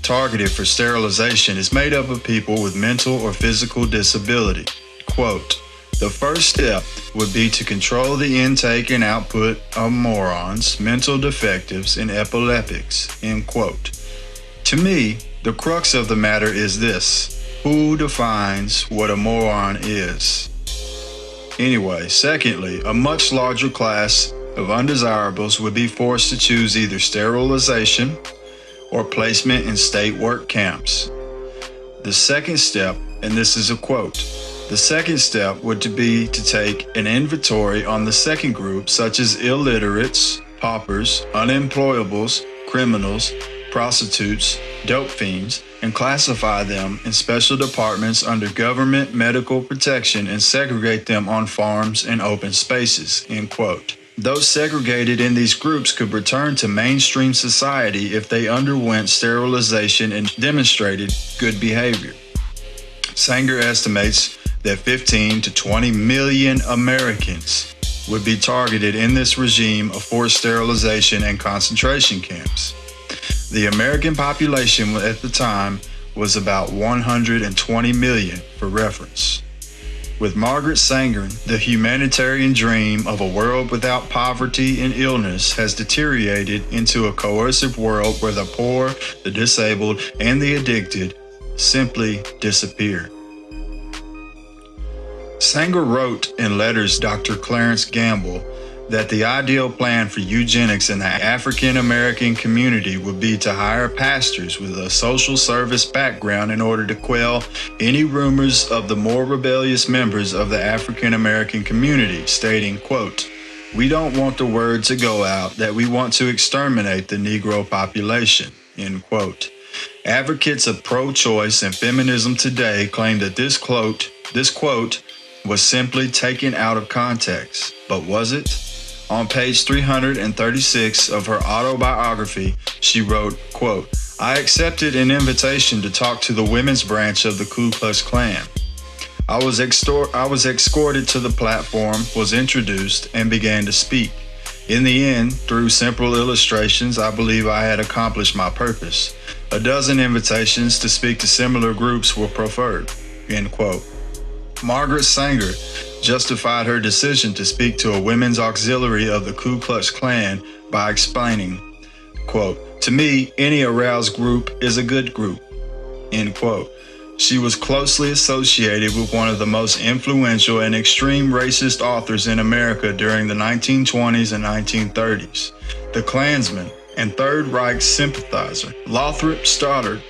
targeted for sterilization is made up of people with mental or physical disability. Quote, the first step would be to control the intake and output of morons, mental defectives, and epileptics, end quote. To me, the crux of the matter is this: who defines what a moron is? Anyway, secondly, a much larger class of undesirables would be forced to choose either sterilization or placement in state work camps. The second step, and this is a quote, the second step would be to take an inventory on the second group, such as illiterates, paupers, unemployables, criminals, prostitutes, dope fiends, and classify them in special departments under government medical protection and segregate them on farms and open spaces, end quote. Those segregated in these groups could return to mainstream society if they underwent sterilization and demonstrated good behavior. Sanger estimates that 15 to 20 million Americans would be targeted in this regime of forced sterilization and concentration camps. The American population at the time was about 120 million, for reference. With Margaret Sanger, the humanitarian dream of a world without poverty and illness has deteriorated into a coercive world where the poor, the disabled, and the addicted simply disappear. Sanger wrote in letters to Dr. Clarence Gamble that the ideal plan for eugenics in the African American community would be to hire pastors with a social service background in order to quell any rumors of the more rebellious members of the African American community, stating, quote, "We don't want the word to go out that we want to exterminate the Negro population," end quote. Advocates of pro-choice and feminism today claim that this quote was simply taken out of context. But was it? On page 336 of her autobiography, she wrote, quote, "I accepted an invitation to talk to the women's branch of the Ku Klux Klan. I was escorted to the platform, was introduced, and began to speak. In the end, through simple illustrations, I believe I had accomplished my purpose. A dozen invitations to speak to similar groups were proffered," end quote. Margaret Sanger justified her decision to speak to a women's auxiliary of the Ku Klux Klan by explaining, quote, "To me, any aroused group is a good group," end quote. She was closely associated with one of the most influential and extreme racist authors in America during the 1920s and 1930s, the Klansman and Third Reich sympathizer, Lothrop Stoddard.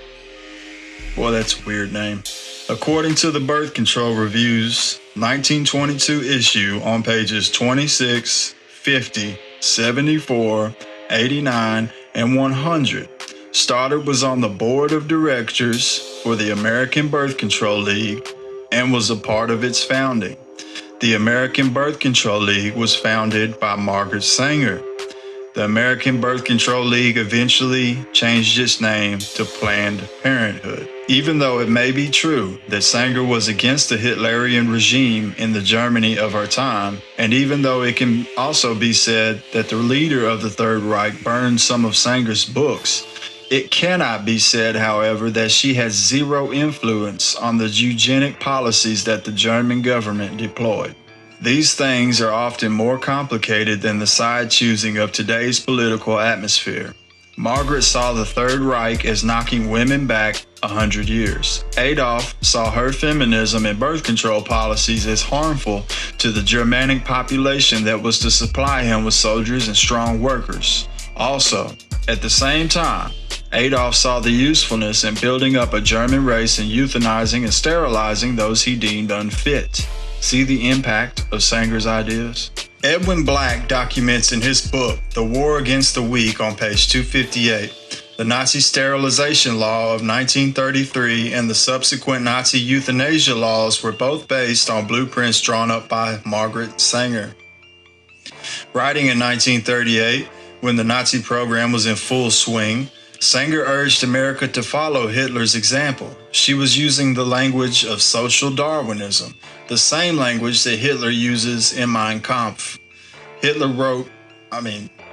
Boy, that's a weird name. According to the Birth Control Review's 1922 issue on pages 26, 50, 74, 89, and 100, Stoddard was on the board of directors for the American Birth Control League and was a part of its founding. The American Birth Control League was founded by Margaret Sanger. The American Birth Control League eventually changed its name to Planned Parenthood. Even though it may be true that Sanger was against the Hitlerian regime in the Germany of her time, and even though it can also be said that the leader of the Third Reich burned some of Sanger's books, it cannot be said, however, that she had zero influence on the eugenic policies that the German government deployed. These things are often more complicated than the side choosing of today's political atmosphere. Margaret saw the Third Reich as knocking women back 100 years. Adolf saw her feminism and birth control policies as harmful to the Germanic population that was to supply him with soldiers and strong workers. Also, at the same time, Adolf saw the usefulness in building up a German race and euthanizing and sterilizing those he deemed unfit. See the impact of Sanger's ideas? Edwin Black documents in his book, The War Against the Weak, on page 258, the Nazi sterilization law of 1933 and the subsequent Nazi euthanasia laws were both based on blueprints drawn up by Margaret Sanger. Writing in 1938, when the Nazi program was in full swing, Sanger urged America to follow Hitler's example. She was using the language of social Darwinism, the same language that Hitler uses in Mein Kampf.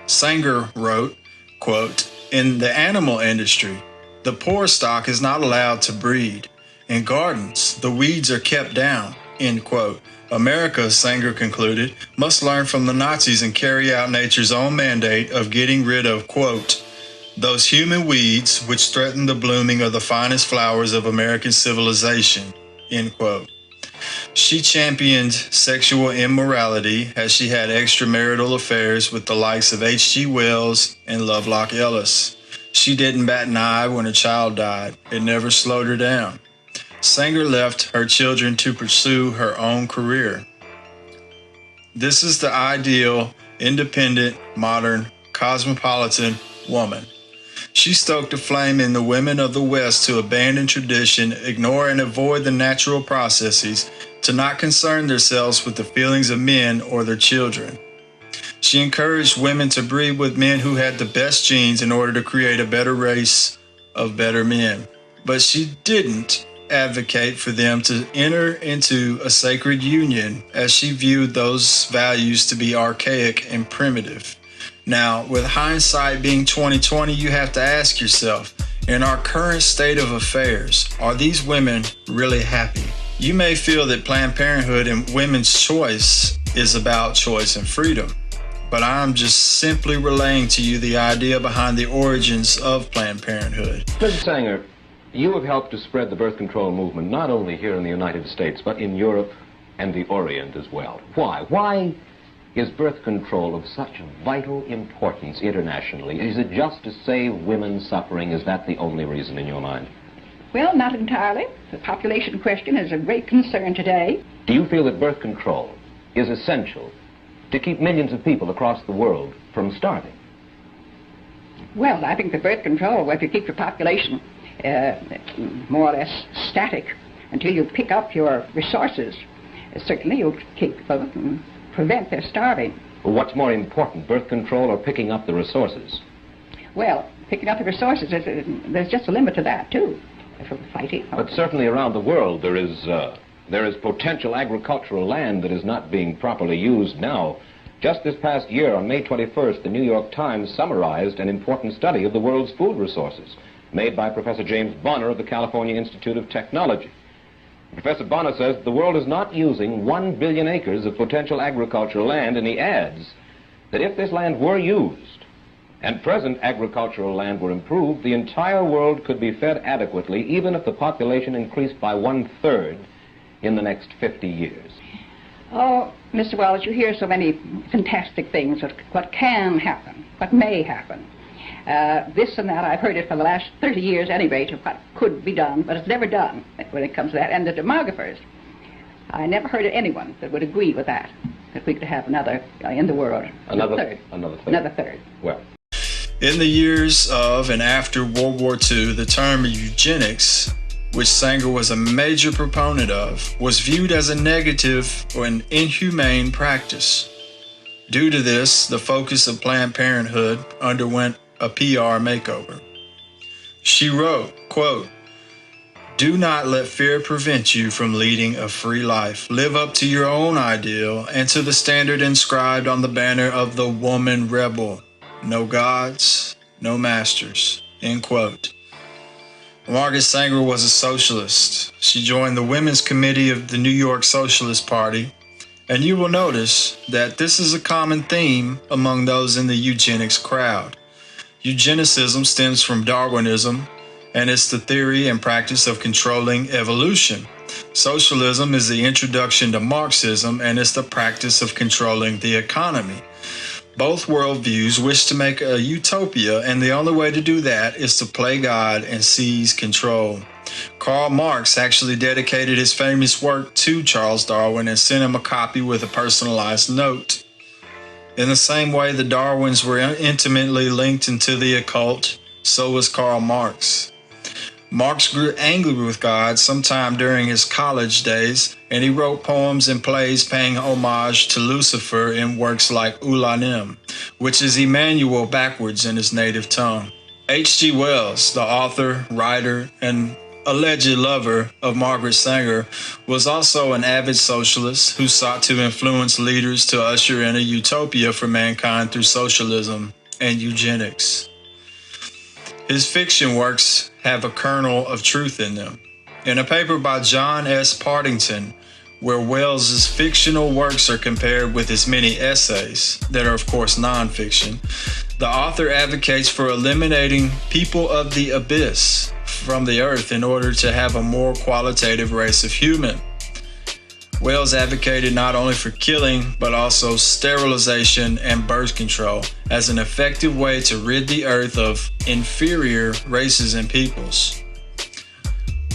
Sanger wrote, quote, "In the animal industry, the poor stock is not allowed to breed. In gardens, the weeds are kept down," end quote. America, Sanger concluded, must learn from the Nazis and carry out nature's own mandate of getting rid of, quote, "those human weeds which threaten the blooming of the finest flowers of American civilization," end quote. She championed sexual immorality as she had extramarital affairs with the likes of H.G. Wells and Lovelock Ellis. She didn't bat an eye when a child died. It never slowed her down. Sanger left her children to pursue her own career. This is the ideal, independent, modern, cosmopolitan woman. She stoked a flame in the women of the West to abandon tradition, ignore and avoid the natural processes, to not concern themselves with the feelings of men or their children. She encouraged women to breed with men who had the best genes in order to create a better race of better men. But she didn't, advocate for them to enter into a sacred union, as she viewed those values to be archaic and primitive. Now, with hindsight being 2020, you have to ask yourself, in our current state of affairs, are these women really happy? You may feel that Planned Parenthood and women's choice is about choice and freedom, but I'm just simply relaying to you the idea behind the origins of Planned Parenthood. Mr. Sanger, you have helped to spread the birth control movement not only here in the United States, but in Europe and the Orient as well. Why? Why is birth control of such vital importance internationally? Is it just to save women's suffering? Is that the only reason in your mind? Well, not entirely. The population question is a great concern today. Do you feel that birth control is essential to keep millions of people across the world from starving? Well, I think the birth control, if you keep your population more or less static until you pick up your resources, certainly you'll keep prevent their starving. Well, what's more important, birth control or picking up the resources? Well, picking up the resources, there's just a limit to that, too, for fighting. But certainly around the world there is potential agricultural land that is not being properly used now. Just this past year, on May 21st, the New York Times summarized an important study of the world's food resources made by Professor James Bonner of the California Institute of Technology. Professor Bonner says the world is not using 1 billion acres of potential agricultural land, and he adds that if this land were used and present agricultural land were improved, the entire world could be fed adequately, even if the population increased by 1/3 in the next 50 years. Oh, Mr. Wallace, you hear so many fantastic things of what can happen, what may happen. This and that, I've heard it for the last 30 years, at any rate, of what could be done, but it's never done when it comes to that. And the demographers, I never heard of anyone that would agree with that we could have another in the world. Another third. Another third. Well. In the years of and after World War II, the term eugenics, which Sanger was a major proponent of, was viewed as a negative or an inhumane practice. Due to this, the focus of Planned Parenthood underwent a PR makeover. She wrote, quote, "Do not let fear prevent you from leading a free life. Live up to your own ideal and to the standard inscribed on the banner of the woman rebel. No gods, no masters." End quote. Margaret Sanger was a socialist. She joined the Women's Committee of the New York Socialist Party, and you will notice that this is a common theme among those in the eugenics crowd. Eugenicism stems from Darwinism, and it's the theory and practice of controlling evolution. Socialism is the introduction to Marxism, and it's the practice of controlling the economy. Both worldviews wish to make a utopia, and the only way to do that is to play God and seize control. Karl Marx actually dedicated his famous work to Charles Darwin and sent him a copy with a personalized note. In the same way the Darwins were intimately linked into the occult, so was Karl Marx. Marx grew angry with God sometime during his college days, and he wrote poems and plays paying homage to Lucifer in works like Ulanim, which is Emmanuel backwards in his native tongue. H.G. Wells, the author, writer, and alleged lover of Margaret Sanger, was also an avid socialist who sought to influence leaders to usher in a utopia for mankind through socialism and eugenics. His fiction works have a kernel of truth in them. In a paper by John S. Partington, where Wells's fictional works are compared with his many essays that are of course nonfiction, the author advocates for eliminating people of the abyss from the earth in order to have a more qualitative race of human. Wells advocated not only for killing, but also sterilization and birth control as an effective way to rid the earth of inferior races and peoples.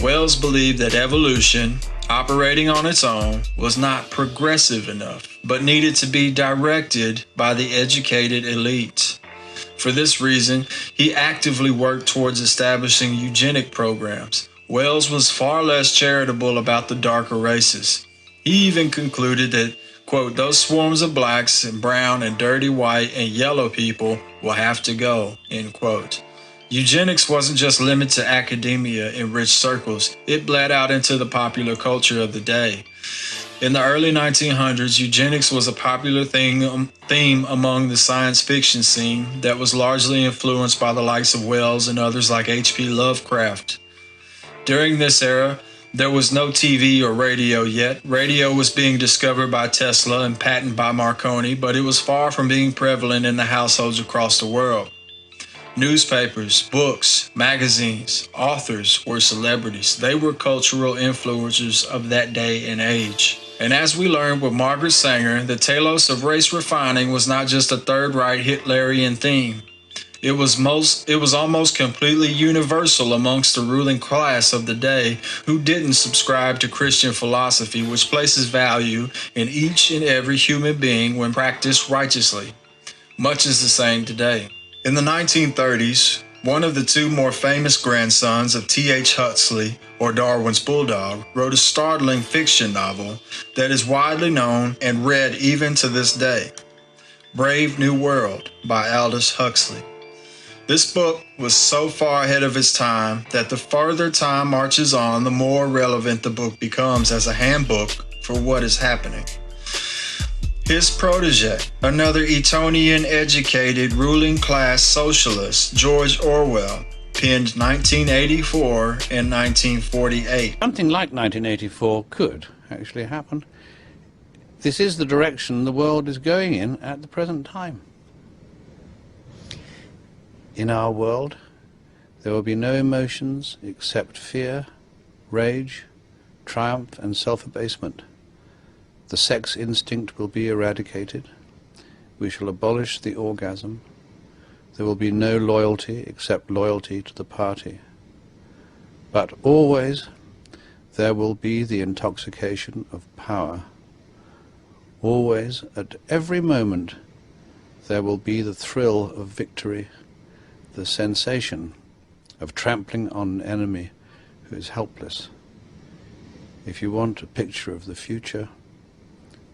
Wells believed that evolution, operating on its own, was not progressive enough, but needed to be directed by the educated elite. For this reason, he actively worked towards establishing eugenic programs. Wells was far less charitable about the darker races. He even concluded that, quote, "those swarms of blacks and brown and dirty white and yellow people will have to go," end quote. Eugenics wasn't just limited to academia in rich circles, it bled out into the popular culture of the day. In the early 1900s, eugenics was a popular theme among the science fiction scene that was largely influenced by the likes of Wells and others like H.P. Lovecraft. During this era, there was no TV or radio yet. Radio was being discovered by Tesla and patented by Marconi, but it was far from being prevalent in the households across the world. Newspapers, books, magazines, authors were celebrities. They were cultural influencers of that day and age. And as we learned with Margaret Sanger, the telos of race refining was not just a third-rate Hitlerian theme. It was almost completely universal amongst the ruling class of the day who didn't subscribe to Christian philosophy, which places value in each and every human being when practiced righteously. Much is the same today. In the 1930s, one of the two more famous grandsons of T.H. Huxley, or Darwin's Bulldog, wrote a startling fiction novel that is widely known and read even to this day, Brave New World by Aldous Huxley. This book was so far ahead of its time that the further time marches on, the more relevant the book becomes as a handbook for what is happening. His protege, another Etonian-educated ruling class socialist, George Orwell, penned 1984 and 1948. Something like 1984 could actually happen. This is the direction the world is going in at the present time. In our world, there will be no emotions except fear, rage, triumph, and self-abasement. The sex instinct will be eradicated. We shall abolish the orgasm. There will be no loyalty except loyalty to the party. But always there will be the intoxication of power. Always, at every moment, there will be the thrill of victory, the sensation of trampling on an enemy who is helpless. If you want a picture of the future,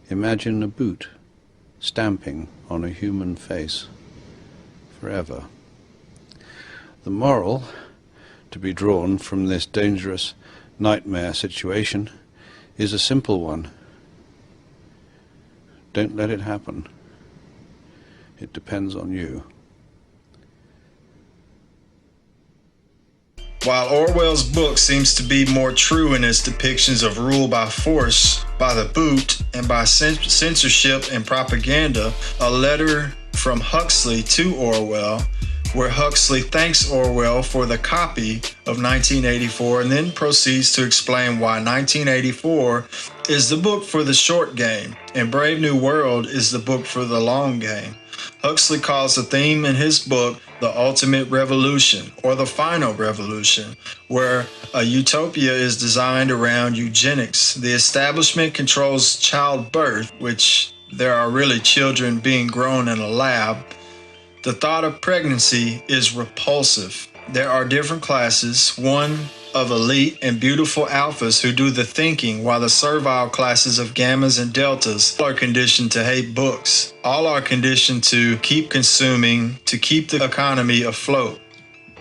imagine a boot stamping on a human face forever. The moral to be drawn from this dangerous nightmare situation is a simple one. Don't let it happen. It depends on you. While Orwell's book seems to be more true in its depictions of rule by force, by the boot, and by censorship and propaganda, a letter from Huxley to Orwell, where Huxley thanks Orwell for the copy of 1984 and then proceeds to explain why 1984 is the book for the short game and Brave New World is the book for the long game. Huxley calls the theme in his book the ultimate revolution, or the final revolution, where a utopia is designed around eugenics. The establishment controls childbirth, which there are really children being grown in a lab. The thought of pregnancy is repulsive. There are different classes, one of elite and beautiful alphas who do the thinking, while the servile classes of gammas and deltas are conditioned to hate books. All are conditioned to keep consuming, to keep the economy afloat.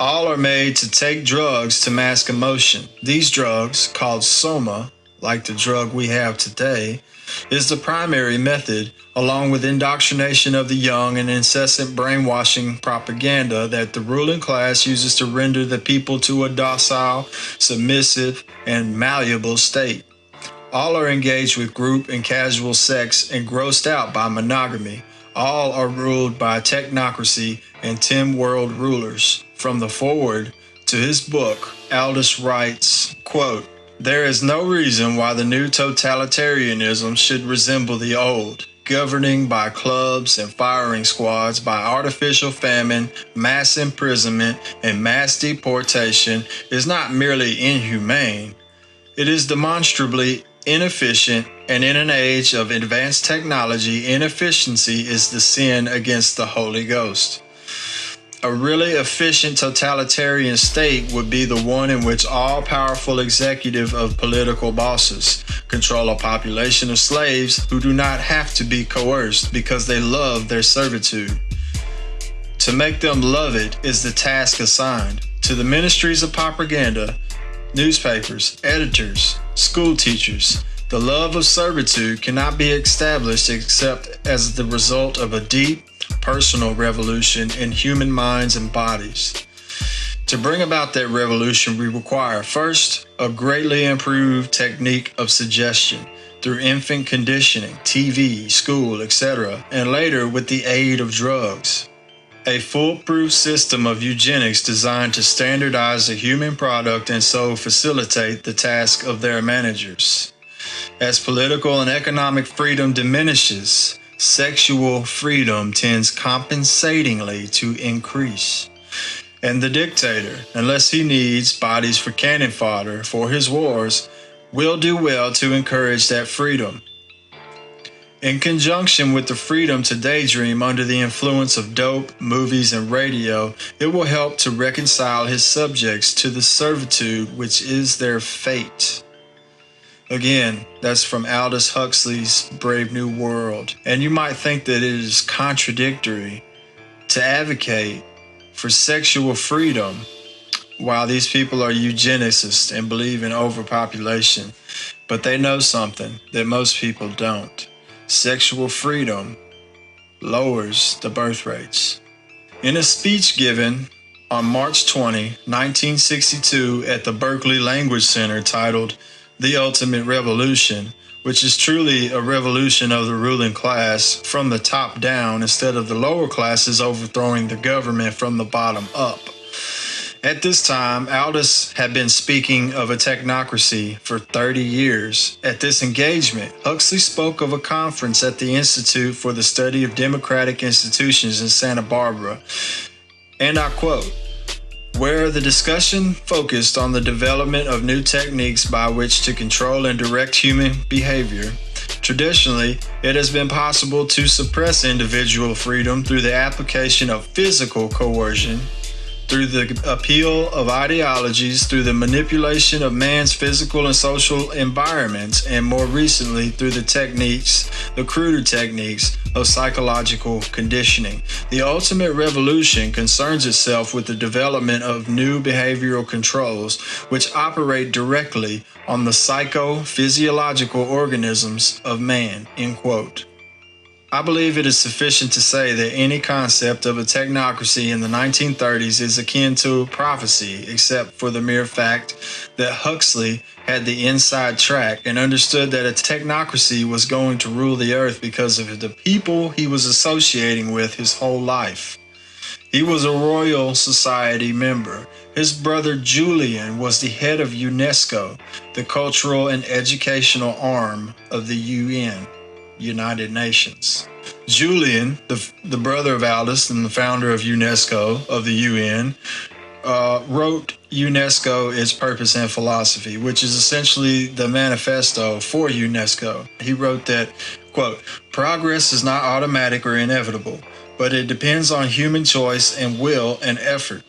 All are made to take drugs to mask emotion. These drugs, called soma, like the drug we have today, is the primary method, along with indoctrination of the young and incessant brainwashing propaganda that the ruling class uses to render the people to a docile, submissive, and malleable state. All are engaged with group and casual sex and grossed out by monogamy. All are ruled by technocracy and 10 world rulers. From the foreword to his book, Aldous writes, quote, "There is no reason why the new totalitarianism should resemble the old. Governing by clubs and firing squads, by artificial famine, mass imprisonment, and mass deportation is not merely inhumane. It is demonstrably inefficient, and in an age of advanced technology, inefficiency is the sin against the Holy Ghost. A really efficient totalitarian state would be the one in which all-powerful executive of political bosses control a population of slaves who do not have to be coerced because they love their servitude. To make them love it is the task assigned. To the ministries of propaganda, newspapers, editors, school teachers, the love of servitude cannot be established except as the result of a deep, personal revolution in human minds and bodies. To bring about that revolution, we require, first, a greatly improved technique of suggestion through infant conditioning, TV, school, etc., and later with the aid of drugs. A foolproof system of eugenics designed to standardize the human product and so facilitate the task of their managers. As political and economic freedom diminishes, sexual freedom tends compensatingly to increase. And the dictator, unless he needs bodies for cannon fodder for his wars, will do well to encourage that freedom. In conjunction with the freedom to daydream under the influence of dope, movies, and radio, it will help to reconcile his subjects to the servitude which is their fate. Again, that's from Aldous Huxley's Brave New World. And you might think that it is contradictory to advocate for sexual freedom while these people are eugenicists and believe in overpopulation. But they know something that most people don't. Sexual freedom lowers the birth rates. In a speech given on March 20, 1962 at the Berkeley Language Center titled The Ultimate Revolution, which is truly a revolution of the ruling class from the top down instead of the lower classes overthrowing the government from the bottom up. At this time, Aldous had been speaking of a technocracy for 30 years. At this engagement, Huxley spoke of a conference at the Institute for the Study of Democratic Institutions in Santa Barbara, and I quote, where the discussion focused on the development of new techniques by which to control and direct human behavior. Traditionally, it has been possible to suppress individual freedom through the application of physical coercion, through the appeal of ideologies, through the manipulation of man's physical and social environments, and more recently through the cruder techniques of psychological conditioning. The ultimate revolution concerns itself with the development of new behavioral controls which operate directly on the psychophysiological organisms of man, end quote. I believe it is sufficient to say that any concept of a technocracy in the 1930s is akin to prophecy, except for the mere fact that Huxley had the inside track and understood that a technocracy was going to rule the earth because of the people he was associating with his whole life. He was a Royal Society member. His brother Julian was the head of UNESCO, the cultural and educational arm of the UN. United Nations. Julian, the brother of Aldous and the founder of UNESCO, of the UN, wrote UNESCO, Its Purpose and Philosophy, which is essentially the manifesto for UNESCO. He wrote that, quote, progress is not automatic or inevitable, but it depends on human choice and will and effort.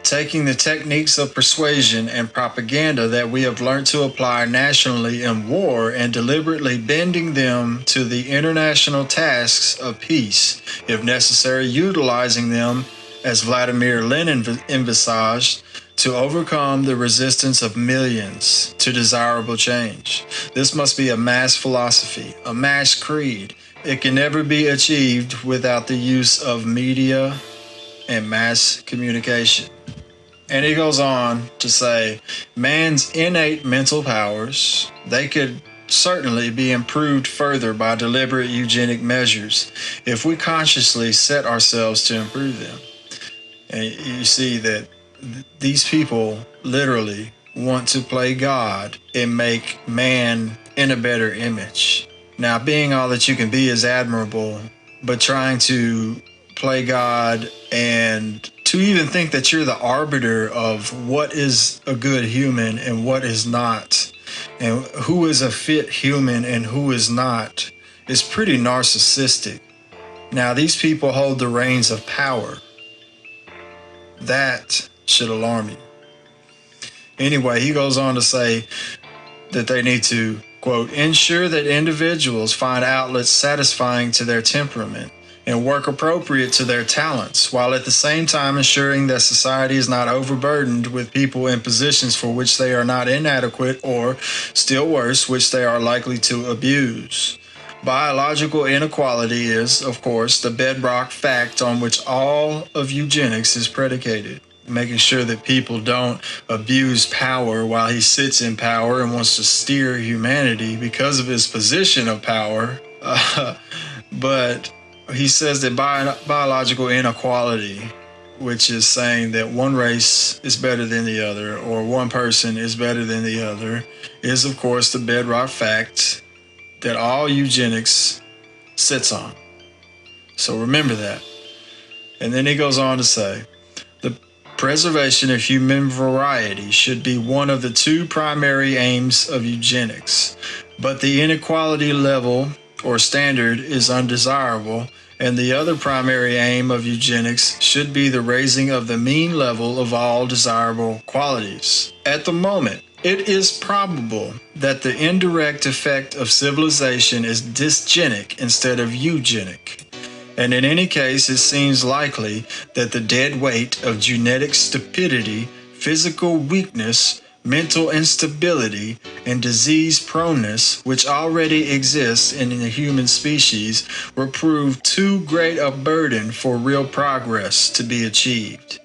Taking the techniques of persuasion and propaganda that we have learned to apply nationally in war and deliberately bending them to the international tasks of peace, if necessary, utilizing them, as Vladimir Lenin envisaged, to overcome the resistance of millions to desirable change. This must be a mass philosophy, a mass creed. It can never be achieved without the use of media and mass communication. And he goes on to say, man's innate mental powers, they could certainly be improved further by deliberate eugenic measures if we consciously set ourselves to improve them. And you see that these people literally want to play God and make man in a better image. Now, being all that you can be is admirable, but trying to play God and to even think that you're the arbiter of what is a good human and what is not, and who is a fit human and who is not, is pretty narcissistic. Now, these people hold the reins of power. That should alarm you. Anyway, he goes on to say that they need to, quote, ensure that individuals find outlets satisfying to their temperament and work appropriate to their talents, while at the same time ensuring that society is not overburdened with people in positions for which they are not inadequate or, still worse, which they are likely to abuse. Biological inequality is, of course, the bedrock fact on which all of eugenics is predicated, making sure that people don't abuse power while he sits in power and wants to steer humanity because of his position of power. But he says that biological inequality, which is saying that one race is better than the other or one person is better than the other, is of course the bedrock fact that all eugenics sits on. So remember that. And then he goes on to say, the preservation of human variety should be one of the two primary aims of eugenics, but the inequality level or standard is undesirable, and the other primary aim of eugenics should be the raising of the mean level of all desirable qualities. At the moment, it is probable that the indirect effect of civilization is dysgenic instead of eugenic, and in any case it seems likely that the dead weight of genetic stupidity, physical weakness, mental instability, and disease proneness, which already exists in the human species, will prove too great a burden for real progress to be achieved.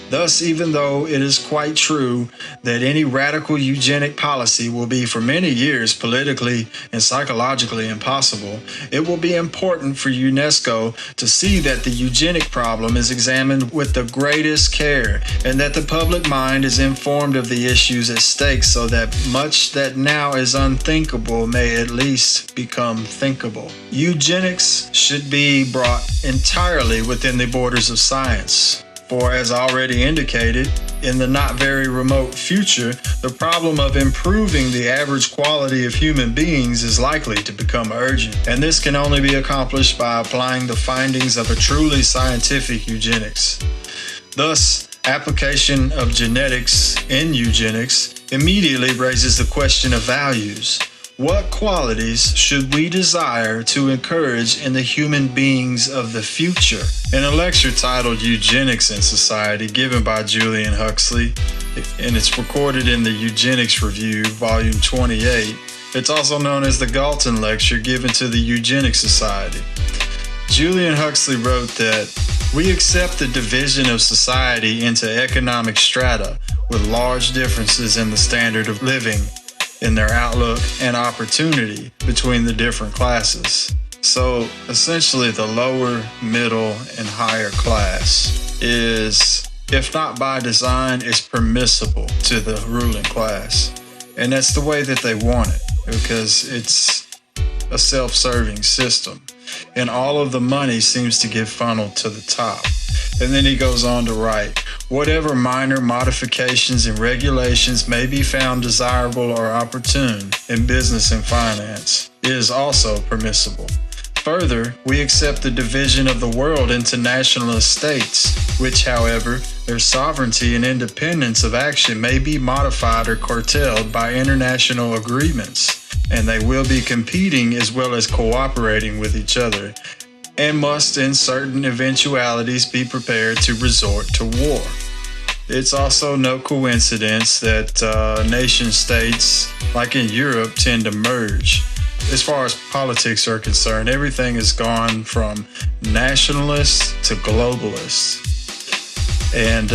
Thus, even though it is quite true that any radical eugenic policy will be for many years politically and psychologically impossible, it will be important for UNESCO to see that the eugenic problem is examined with the greatest care and that the public mind is informed of the issues at stake so that much that now is unthinkable may at least become thinkable. Eugenics should be brought entirely within the borders of science. For, as already indicated, in the not very remote future, the problem of improving the average quality of human beings is likely to become urgent, and this can only be accomplished by applying the findings of a truly scientific eugenics. Thus, application of genetics in eugenics immediately raises the question of values. What qualities should we desire to encourage in the human beings of the future? In a lecture titled Eugenics in Society given by Julian Huxley, and it's recorded in the Eugenics Review, Volume 28, it's also known as the Galton Lecture given to the Eugenics Society. Julian Huxley wrote that we accept the division of society into economic strata with large differences in the standard of living, in their outlook and opportunity between the different classes. So essentially the lower, middle, and higher class is, if not by design, is permissible to the ruling class. And that's the way that they want it, because it's a self-serving system. And all of the money seems to get funneled to the top. And then he goes on to write, whatever minor modifications and regulations may be found desirable or opportune in business and finance is also permissible. Further, we accept the division of the world into nationalist states, which, however, their sovereignty and independence of action may be modified or curtailed by international agreements, and they will be competing as well as cooperating with each other, and must in certain eventualities be prepared to resort to war. It's also no coincidence that nation states, like in Europe, tend to merge. As far as politics are concerned, everything has gone from nationalists to globalists. And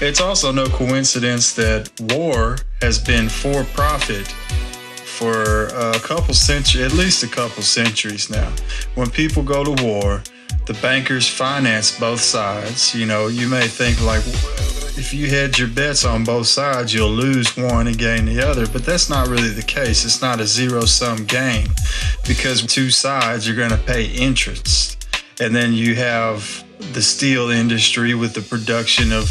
it's also no coincidence that war has been for profit for at least a couple centuries now. When people go to war, the bankers finance both sides. You know, you may think like, if you hedge your bets on both sides, you'll lose one and gain the other, but that's not really the case. It's not a zero-sum game, because two sides are going to pay interest. And then you have the steel industry with the production of,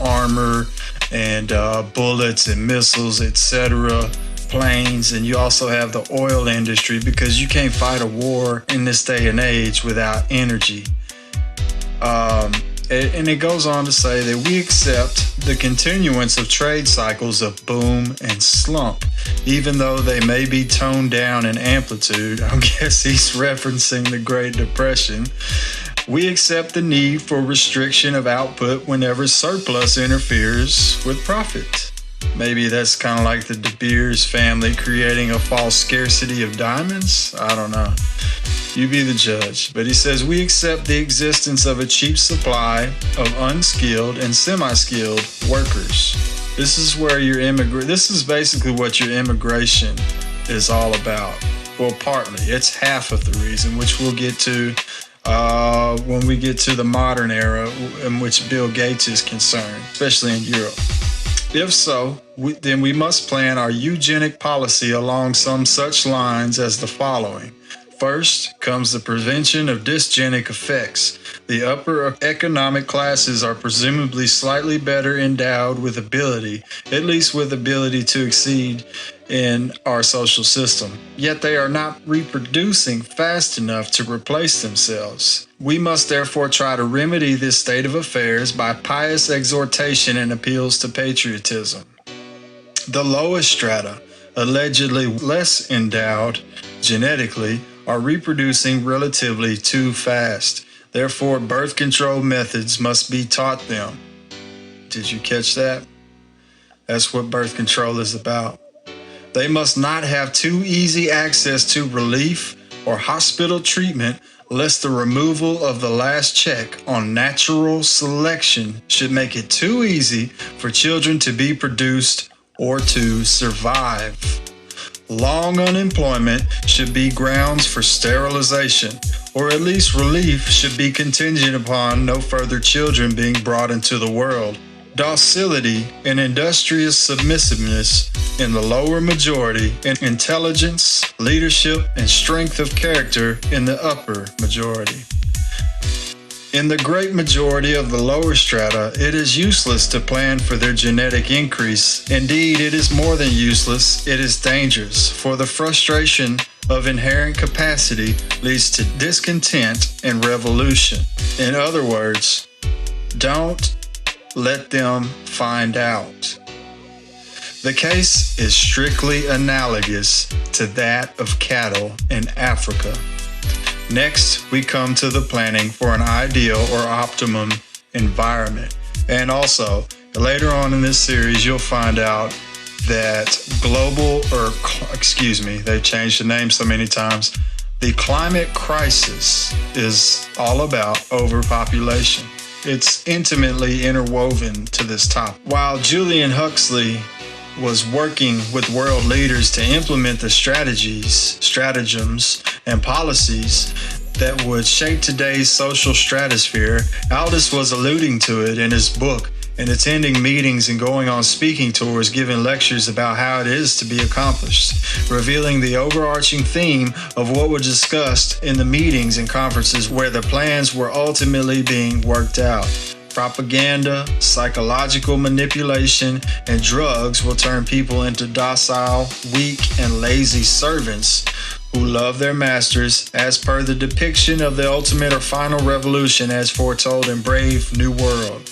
armor and bullets and missiles, etc., planes, and you also have the oil industry, because you can't fight a war in this day and age without energy. And it goes on to say that we accept the continuance of trade cycles of boom and slump, even though they may be toned down in amplitude. I guess he's referencing the Great Depression. We accept the need for restriction of output whenever surplus interferes with profit. Maybe that's kind of like the De Beers family creating a false scarcity of diamonds? I don't know. You be the judge. But he says we accept the existence of a cheap supply of unskilled and semi-skilled workers. This is where this is basically what your immigration is all about. Well, partly. It's half of the reason, which we'll get to when we get to the modern era in which Bill Gates is concerned, especially in Europe. If so, then we must plan our eugenic policy along some such lines as the following. First comes the prevention of dysgenic effects. The upper economic classes are presumably slightly better endowed with ability, at least with ability to exceed in our social system. Yet they are not reproducing fast enough to replace themselves. We must therefore try to remedy this state of affairs by pious exhortation and appeals to patriotism. The lowest strata, allegedly less endowed genetically, are reproducing relatively too fast. Therefore, birth control methods must be taught them. Did you catch that? That's what birth control is about. They must not have too easy access to relief or hospital treatment, lest the removal of the last check on natural selection should make it too easy for children to be produced or to survive. Long unemployment should be grounds for sterilization, or at least relief should be contingent upon no further children being brought into the world. Docility and industrious submissiveness in the lower majority, and intelligence, leadership, and strength of character in the upper majority. In the great majority of the lower strata, it is useless to plan for their genetic increase. Indeed, it is more than useless, it is dangerous, for the frustration of inherent capacity leads to discontent and revolution. In other words, don't let them find out. The case is strictly analogous to that of cattle in Africa. Next, we come to the planning for an ideal or optimum environment. And also, later on in this series, you'll find out that they've changed the name so many times. The climate crisis is all about overpopulation. It's intimately interwoven to this topic. While Julian Huxley was working with world leaders to implement the stratagems, and policies that would shape today's social stratosphere, Aldous was alluding to it in his book and attending meetings and going on speaking tours, giving lectures about how it is to be accomplished, revealing the overarching theme of what was discussed in the meetings and conferences where the plans were ultimately being worked out. Propaganda, psychological manipulation, and drugs will turn people into docile, weak, and lazy servants who love their masters, as per the depiction of the ultimate or final revolution as foretold in Brave New World.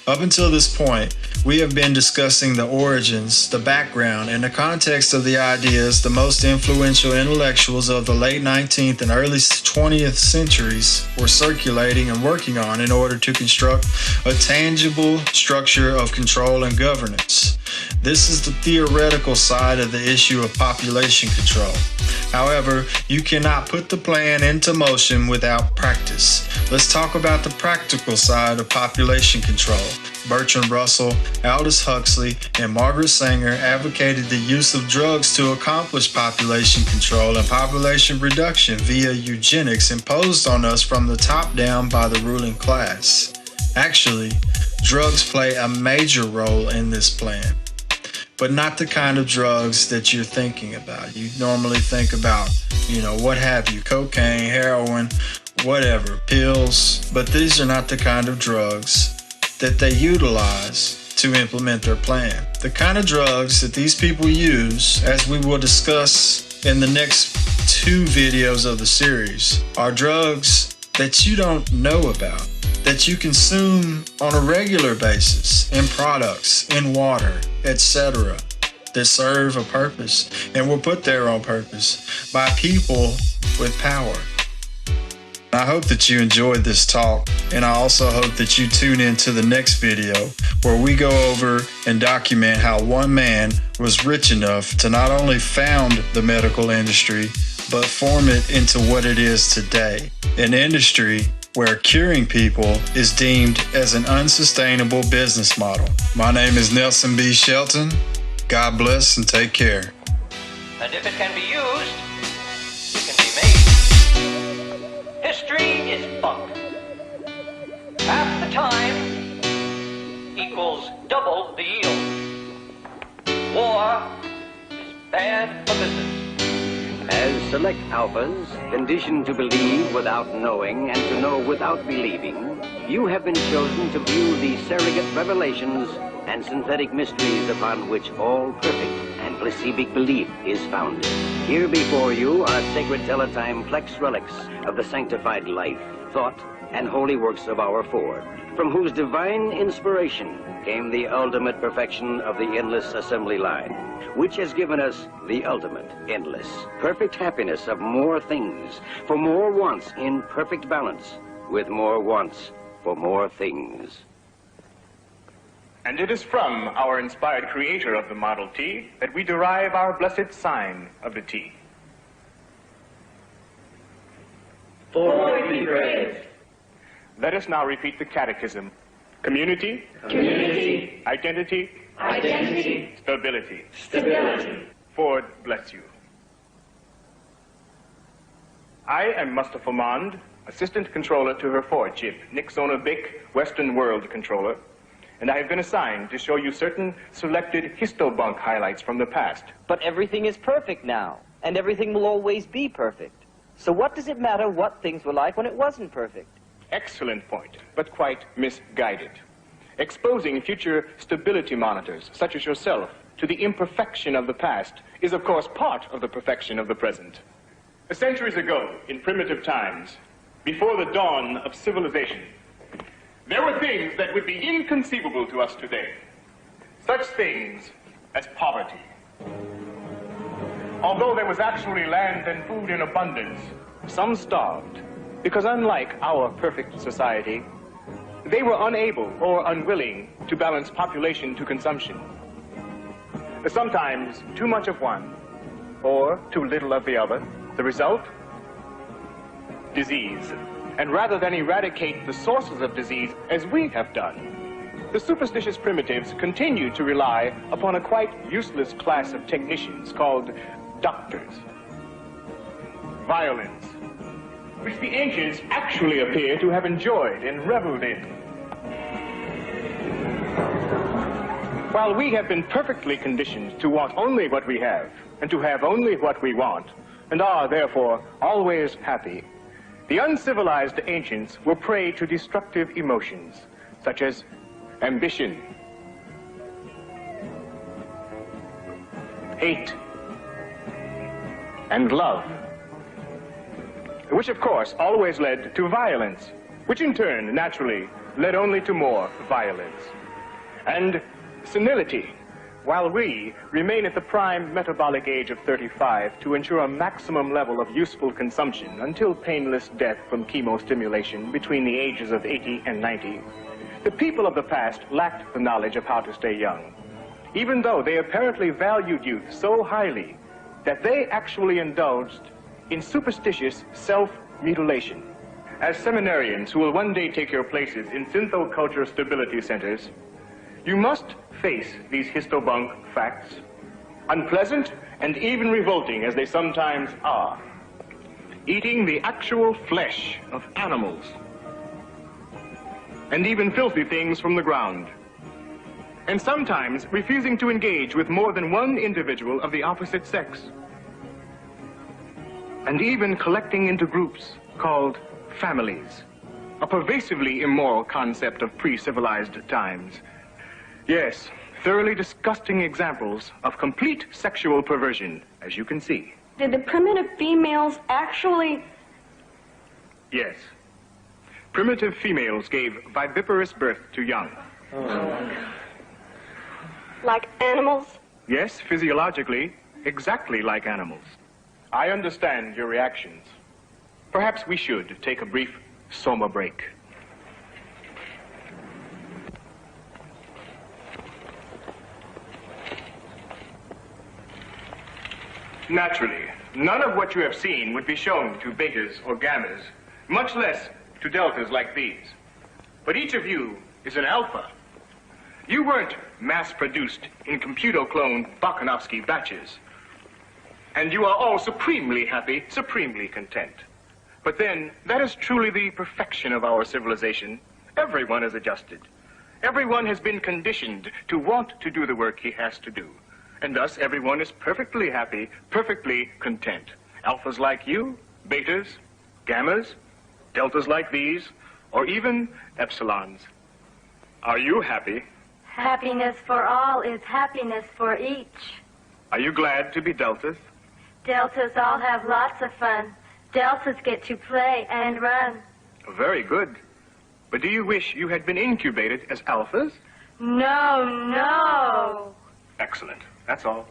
Up until this point, we have been discussing the origins, the background, and the context of the ideas the most influential intellectuals of the late 19th and early 20th centuries were circulating and working on in order to construct a tangible structure of control and governance. This is the theoretical side of the issue of population control. However, you cannot put the plan into motion without practice. Let's talk about the practical side of population control. Bertrand Russell, Aldous Huxley, and Margaret Sanger advocated the use of drugs to accomplish population control and population reduction via eugenics imposed on us from the top down by the ruling class. Actually, drugs play a major role in this plan, but not the kind of drugs that you're thinking about. You normally think about, what have you, cocaine, heroin, whatever, pills, but these are not the kind of drugs that they utilize to implement their plan. The kind of drugs that these people use, as we will discuss in the next 2 videos of the series, are drugs that you don't know about, that you consume on a regular basis in products, in water, etc., that serve a purpose and were put there on purpose by people with power. I hope that you enjoyed this talk, and I also hope that you tune in to the next video where we go over and document how one man was rich enough to not only found the medical industry, but form it into what it is today, an industry where curing people is deemed as an unsustainable business model. My name is Nelson.B.Shelton. God bless and take care. And if it can be used, it can be made. History is bunk. Half the time equals double the yield. War is bad for business. As select alphas, conditioned to believe without knowing and to know without believing, you have been chosen to view the surrogate revelations and synthetic mysteries upon which all perfect and placibic belief is founded. Here before you are sacred teletime plex relics of the sanctified life, thought, and holy works of our Ford, from whose divine inspiration came the ultimate perfection of the endless assembly line, which has given us the ultimate, endless, perfect happiness of more things, for more wants in perfect balance, with more wants for more things. And it is from our inspired creator of the Model T that we derive our blessed sign of the T. Forward be brave. Let us now repeat the catechism. Community. Community. Identity. Identity. Stability. Stability. Ford bless you. I am Mustafa Mond, Assistant Controller to her Ford chip, Nixona Bic, Western World Controller, and I have been assigned to show you certain selected histobunk highlights from the past. But everything is perfect now, and everything will always be perfect. So what does it matter what things were like when it wasn't perfect? Excellent point, but quite misguided. Exposing future stability monitors, such as yourself, to the imperfection of the past is, of course, part of the perfection of the present. Centuries ago, in primitive times, before the dawn of civilization, there were things that would be inconceivable to us today. Such things as poverty. Although there was actually land and food in abundance, some starved, because unlike our perfect society, they were unable or unwilling to balance population to consumption. Sometimes too much of one, or too little of the other. The result? Disease. And rather than eradicate the sources of disease, as we have done, the superstitious primitives continued to rely upon a quite useless class of technicians called doctors. Violence, which the ancients actually appear to have enjoyed and reveled in. While we have been perfectly conditioned to want only what we have, and to have only what we want, and are, therefore, always happy, the uncivilized ancients were prey to destructive emotions, such as ambition, hate, and love, which, of course, always led to violence, which in turn, naturally, led only to more violence. And senility, while we remain at the prime metabolic age of 35 to ensure a maximum level of useful consumption until painless death from chemostimulation between the ages of 80 and 90, the people of the past lacked the knowledge of how to stay young, even though they apparently valued youth so highly that they actually indulged in superstitious self-mutilation. As seminarians who will one day take your places in synthoculture stability centers, you must face these histobunk facts, unpleasant and even revolting as they sometimes are. Eating the actual flesh of animals, and even filthy things from the ground, and sometimes refusing to engage with more than one individual of the opposite sex, and even collecting into groups called families, a pervasively immoral concept of pre-civilized times. Yes, thoroughly disgusting examples of complete sexual perversion, as you can see. Did the primitive females actually... Yes. Primitive females gave viviparous birth to young. Like animals? Yes, physiologically, exactly like animals. I understand your reactions. perhaps we should take a brief soma break. Naturally, none of what you have seen would be shown to betas or gammas, much less to deltas like these. But each of you is an alpha. You weren't mass-produced in computer-cloned Bakhanovsky batches. And you are all supremely happy, supremely content. But then, that is truly the perfection of our civilization. Everyone is adjusted. Everyone has been conditioned to want to do the work he has to do. And thus, everyone is perfectly happy, perfectly content. Alphas like you, betas, gammas, deltas like these, or even epsilons. Are you happy? Happiness for all is happiness for each. Are you glad to be deltas? Deltas all have lots of fun. Deltas get to play and run. Very good. But do you wish you had been incubated as alphas? No, no. Excellent. That's all.